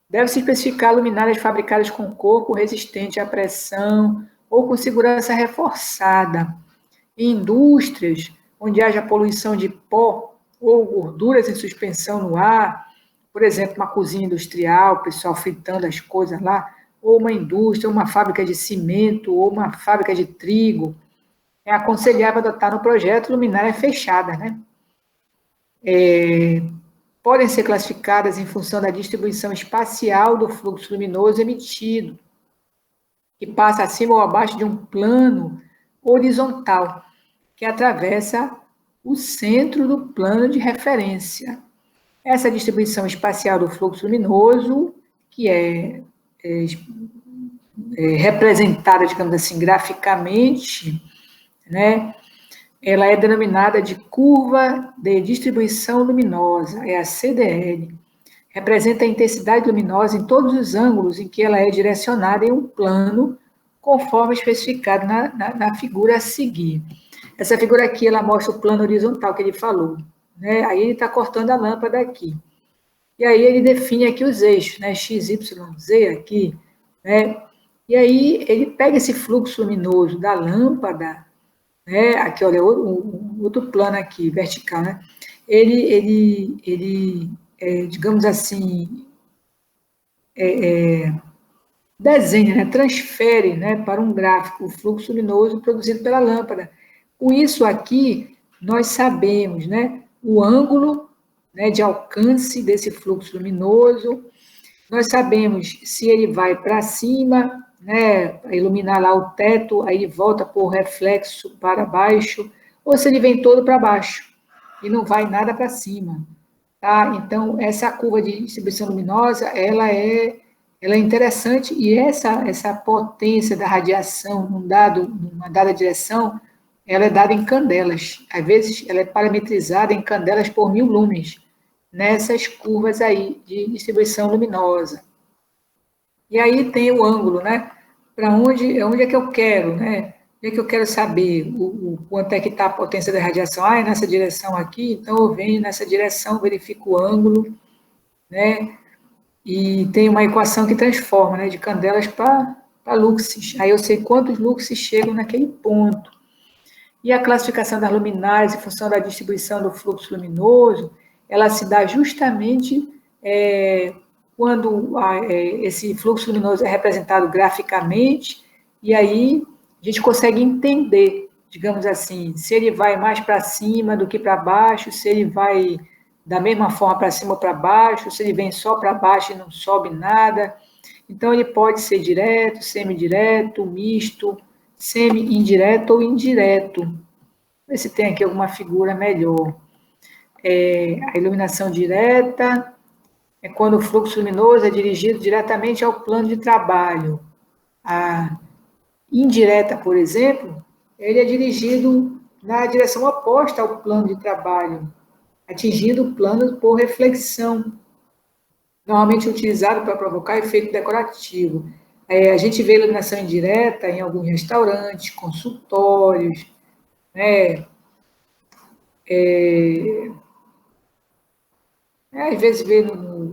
[SPEAKER 1] deve-se especificar luminárias fabricadas com corpo resistente à pressão ou com segurança reforçada. Em indústrias onde haja poluição de pó ou gorduras em suspensão no ar, por exemplo, uma cozinha industrial, o pessoal fritando as coisas lá, ou uma indústria, uma fábrica de cimento, ou uma fábrica de trigo, é aconselhável adotar no projeto luminária fechada, né? Podem ser classificadas em função da distribuição espacial do fluxo luminoso emitido, que passa acima ou abaixo de um plano horizontal, que atravessa o centro do plano de referência. Essa distribuição espacial do fluxo luminoso, que é representada, digamos assim, graficamente, né, ela é denominada de curva de distribuição luminosa, é a CDL. Representa a intensidade luminosa em todos os ângulos em que ela é direcionada em um plano, conforme especificado na figura a seguir. Essa figura aqui, ela mostra o plano horizontal que ele falou, né? Aí ele está cortando a lâmpada aqui. E aí ele define aqui os eixos, né? X, Y, Z aqui, né? E aí ele pega esse fluxo luminoso da lâmpada, né? Aqui, olha, outro plano aqui, vertical, né? Digamos assim, desenha, né? Transfere, né? Para um gráfico o fluxo luminoso produzido pela lâmpada. Com isso aqui, nós sabemos, né? O ângulo, né, de alcance desse fluxo luminoso, nós sabemos se ele vai para cima, né, para iluminar lá o teto, aí ele volta por reflexo para baixo, ou se ele vem todo para baixo e não vai nada para cima. Tá? Então, essa curva de distribuição luminosa, ela é interessante, e essa potência da radiação numa dada direção, ela é dada em candelas. Às vezes, ela é parametrizada em candelas por 1000 lumens, nessas curvas aí de distribuição luminosa. E aí tem o ângulo, né? Para onde é que eu quero, né? Onde é que eu quero saber quanto é que está a potência da radiação? Ah, é nessa direção aqui, então eu venho nessa direção, verifico o ângulo, né? E tem uma equação que transforma, né? De candelas para luxes. Aí eu sei quantos luxes chegam naquele ponto. E a classificação das luminárias em função da distribuição do fluxo luminoso, ela se dá justamente quando esse fluxo luminoso é representado graficamente, e aí a gente consegue entender, digamos assim, se ele vai mais para cima do que para baixo, se ele vai da mesma forma para cima ou para baixo, se ele vem só para baixo e não sobe nada. Então, ele pode ser direto, semidireto, misto, semi-indireto ou indireto. Ver se tem aqui alguma figura melhor. A iluminação direta é quando o fluxo luminoso é dirigido diretamente ao plano de trabalho. A indireta, por exemplo, ele é dirigido na direção oposta ao plano de trabalho, atingindo o plano por reflexão, normalmente utilizado para provocar efeito decorativo. A gente vê iluminação indireta em alguns restaurantes, consultórios, né? Às vezes vê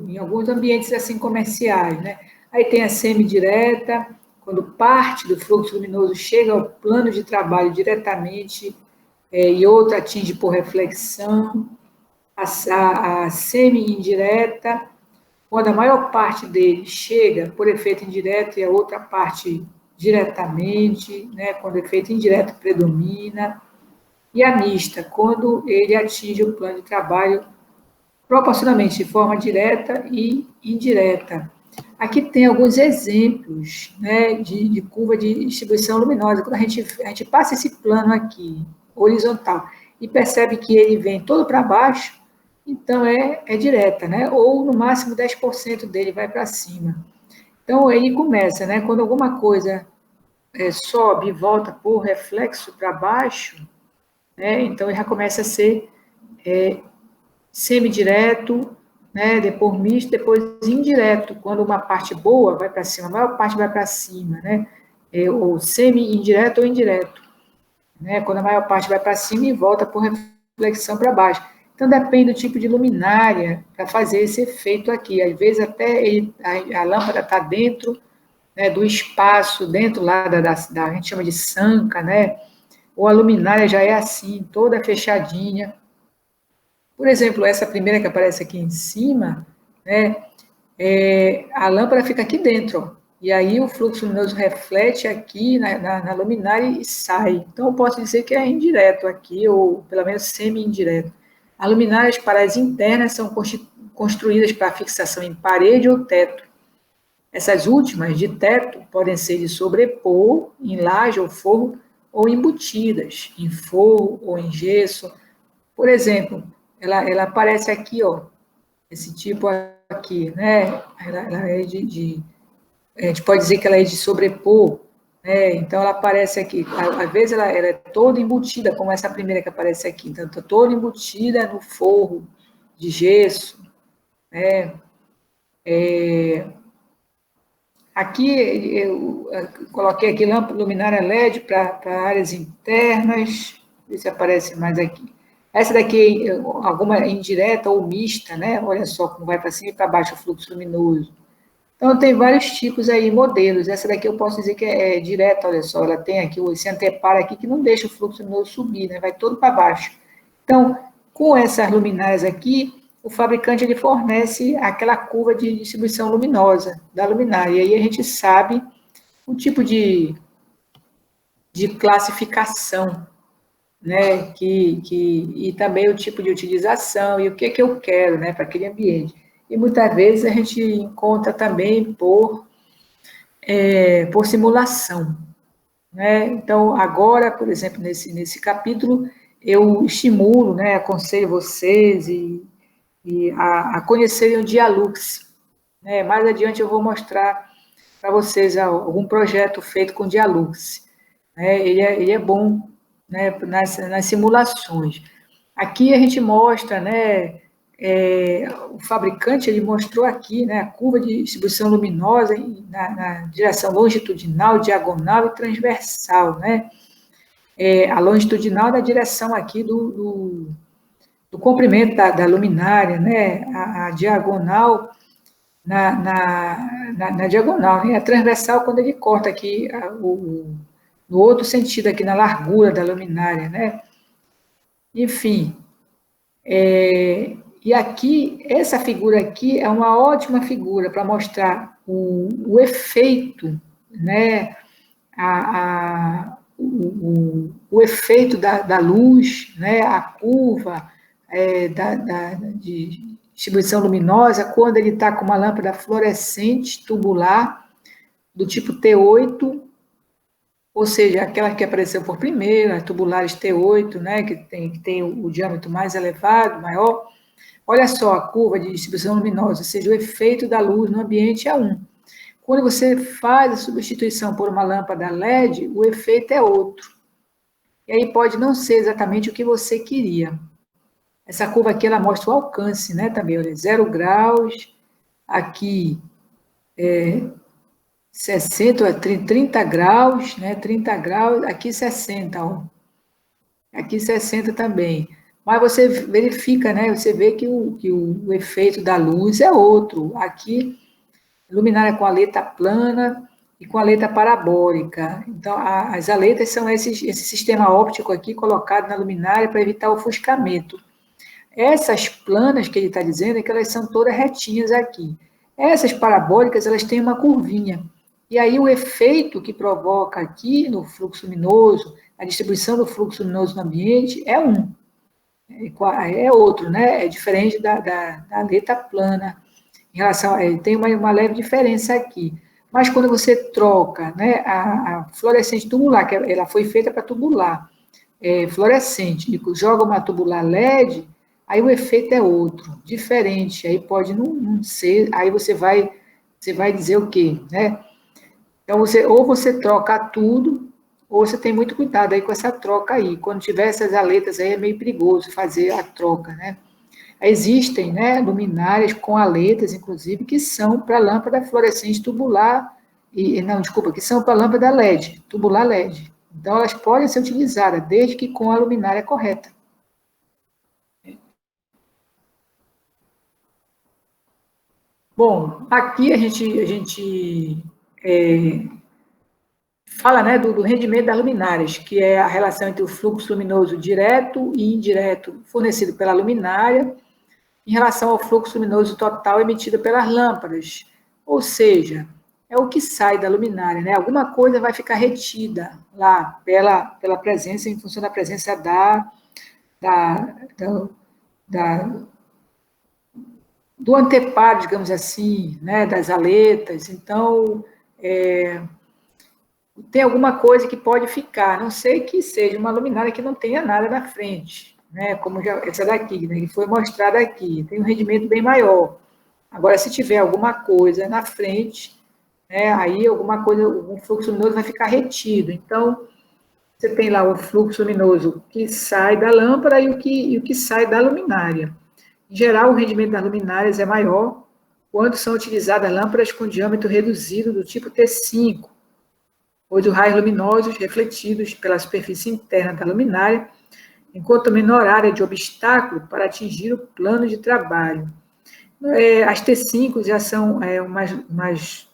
[SPEAKER 1] em alguns ambientes assim comerciais, né? Aí tem a semidireta, quando parte do fluxo luminoso chega ao plano de trabalho diretamente e outra atinge por reflexão, a semi-indireta, quando a maior parte dele chega por efeito indireto e a outra parte diretamente, né, quando o efeito indireto predomina, e a mista, quando ele atinge o plano de trabalho proporcionalmente de forma direta e indireta. Aqui tem alguns exemplos, né, de curva de distribuição luminosa. Quando a gente passa esse plano aqui, horizontal, e percebe que ele vem todo para baixo, então é direta, né? Ou no máximo 10% dele vai para cima. Então ele começa, né? Quando alguma coisa sobe e volta por reflexo para baixo, né? Então ele já começa a ser semidireto, né? Depois misto, depois indireto. Quando uma parte boa vai para cima, a maior parte vai para cima, né? Ou semi-indireto ou indireto, né? Quando a maior parte vai para cima e volta por reflexão para baixo. Então, depende do tipo de luminária para fazer esse efeito aqui. Às vezes, até a lâmpada está dentro, né, do espaço, dentro lá a gente chama de sanca, né? Ou a luminária já é assim, toda fechadinha. Por exemplo, essa primeira que aparece aqui em cima, né, a lâmpada fica aqui dentro, ó, e aí o fluxo luminoso reflete aqui na luminária e sai. Então, eu posso dizer que é indireto aqui, ou pelo menos semi-indireto. As luminárias para as internas são construídas para fixação em parede ou teto. Essas últimas, de teto, podem ser de sobrepor, em laje ou forro, ou embutidas, em forro ou em gesso. Por exemplo, ela aparece aqui, ó, esse tipo aqui, né? Ela é a gente pode dizer que ela é de sobrepor, né? Então ela aparece aqui. Às vezes ela é toda embutida, como essa primeira que aparece aqui. Então, está toda embutida no forro de gesso, né? Aqui eu coloquei aqui luminária LED para áreas internas. Ver se aparece mais aqui. Essa daqui, alguma indireta ou mista, né? Olha só como vai para cima e para baixo o fluxo luminoso. Então, tem vários tipos aí, modelos. Essa daqui eu posso dizer que é direta, olha só, ela tem aqui esse anteparo aqui que não deixa o fluxo luminoso subir, né? Vai todo para baixo. Então, com essas luminárias aqui, o fabricante ele fornece aquela curva de distribuição luminosa da luminária. E aí a gente sabe o tipo de classificação, né? E também o tipo de utilização e o que eu quero, né, para aquele ambiente. E muitas vezes a gente encontra também por simulação, né? Então, agora, por exemplo, nesse capítulo, eu estimulo, né, aconselho vocês a conhecerem o Dialux, né? Mais adiante eu vou mostrar para vocês algum projeto feito com Dialux, né? Ele é bom, né, nas simulações. Aqui a gente mostra, né, o fabricante ele mostrou aqui, né, a curva de distribuição luminosa na direção longitudinal, diagonal e transversal, né? A longitudinal da direção aqui do comprimento da luminária, né? A diagonal na diagonal, né? A transversal quando ele corta aqui no outro sentido aqui na largura da luminária, né? Enfim, e aqui, essa figura aqui é uma ótima figura para mostrar o efeito, né? O efeito da luz, né? A curva de distribuição luminosa, quando ele está com uma lâmpada fluorescente tubular, do tipo T8, ou seja, aquela que apareceu por primeiro, as tubulares T8, né, que tem o diâmetro mais elevado, maior. Olha só a curva de distribuição luminosa, ou seja, o efeito da luz no ambiente é 1. Quando você faz a substituição por uma lâmpada LED, o efeito é outro. E aí pode não ser exatamente o que você queria. Essa curva aqui, ela mostra o alcance, né, também, olha, 0 graus, aqui 60, 30 graus, né, 30 graus, aqui 60, ó. Aqui 60 também. Mas você verifica, né, você vê que o efeito da luz é outro. Aqui, luminária com a aleta plana, e com aleta parabólica. Então, as aletas são esse sistema óptico aqui colocado na luminária para evitar o ofuscamento. Essas planas que ele está dizendo é que elas são todas retinhas aqui. Essas parabólicas, elas têm uma curvinha. E aí o efeito que provoca aqui no fluxo luminoso, a distribuição do fluxo luminoso no ambiente é outro, né? É diferente da aleta plana. Em relação, tem uma leve diferença aqui. Mas quando você troca, né, a fluorescente tubular, que ela foi feita para tubular, fluorescente, e joga uma tubular LED, aí o efeito é outro, diferente. Aí pode não ser, aí você vai dizer o quê, né? Então, ou você troca tudo, ou você tem muito cuidado aí com essa troca aí. Quando tiver essas aletas aí, é meio perigoso fazer a troca, né? Existem, né, luminárias com aletas, inclusive, que são para lâmpada fluorescente tubular, não, desculpa, que são para lâmpada LED, tubular LED. Então, elas podem ser utilizadas, desde que com a luminária correta. Bom, aqui a gente fala, né, do rendimento das luminárias, que é a relação entre o fluxo luminoso direto e indireto fornecido pela luminária em relação ao fluxo luminoso total emitido pelas lâmpadas. Ou seja, é o que sai da luminária, né? Alguma coisa vai ficar retida lá pela presença, em função da presença da, da, da do anteparo, digamos assim, né, das aletas. Então, tem alguma coisa que pode ficar, a não sei que seja uma luminária que não tenha nada na frente, né, como essa daqui, né, que foi mostrada aqui, tem um rendimento bem maior. Agora, se tiver alguma coisa na frente, né, aí alguma coisa, o fluxo luminoso vai ficar retido. Então, você tem lá o fluxo luminoso que sai da lâmpada e o que sai da luminária. Em geral, o rendimento das luminárias é maior quando são utilizadas lâmpadas com diâmetro reduzido do tipo T5, pois os raios luminosos refletidos pela superfície interna da luminária enquanto menor área de obstáculo para atingir o plano de trabalho. As T5 já são umas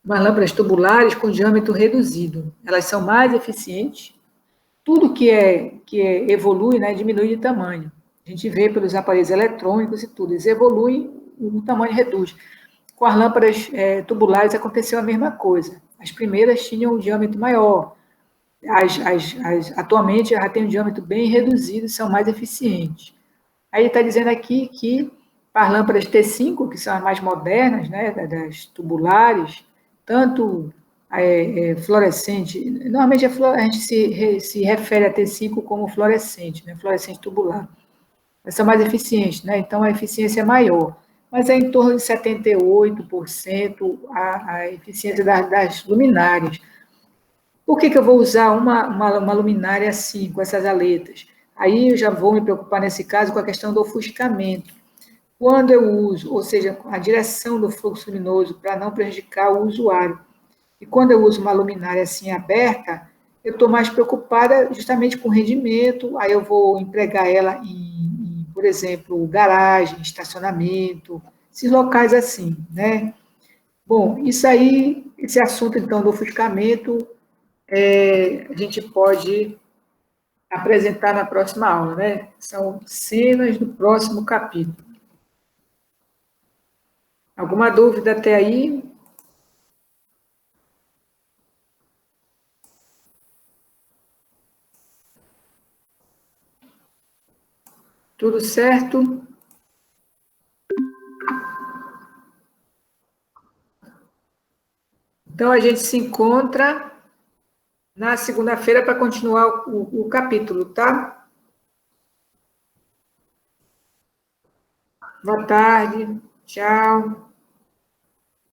[SPEAKER 1] lâmpadas tubulares com diâmetro reduzido. Elas são mais eficientes. Tudo que evolui, né, diminui de tamanho. A gente vê pelos aparelhos eletrônicos e tudo. Eles evoluem, o tamanho reduz. Com as lâmpadas tubulares aconteceu a mesma coisa. As primeiras tinham um diâmetro maior. Atualmente já tem um diâmetro bem reduzido e são mais eficientes. Aí ele está dizendo aqui que as lâmpadas T5, que são as mais modernas, né, das tubulares, tanto fluorescente, normalmente a gente se refere a T5 como fluorescente, né, fluorescente tubular. Elas são mais eficientes, né, então a eficiência é maior. Mas é em torno de 78% a eficiência das luminárias. Por que eu vou usar uma luminária assim, com essas aletas? Aí eu já vou me preocupar, nesse caso, com a questão do ofuscamento. Quando eu uso, ou seja, a direção do fluxo luminoso para não prejudicar o usuário. E quando eu uso uma luminária assim aberta, eu estou mais preocupada justamente com o rendimento, aí eu vou empregar ela por exemplo, garagem, estacionamento, esses locais assim, né? Bom, isso aí, esse assunto então do ofuscamento, a gente pode apresentar na próxima aula, né? São cenas do próximo capítulo. Alguma dúvida até aí? Tudo certo? Então, a gente se encontra na segunda-feira para continuar o capítulo, tá? Boa tarde. Tchau.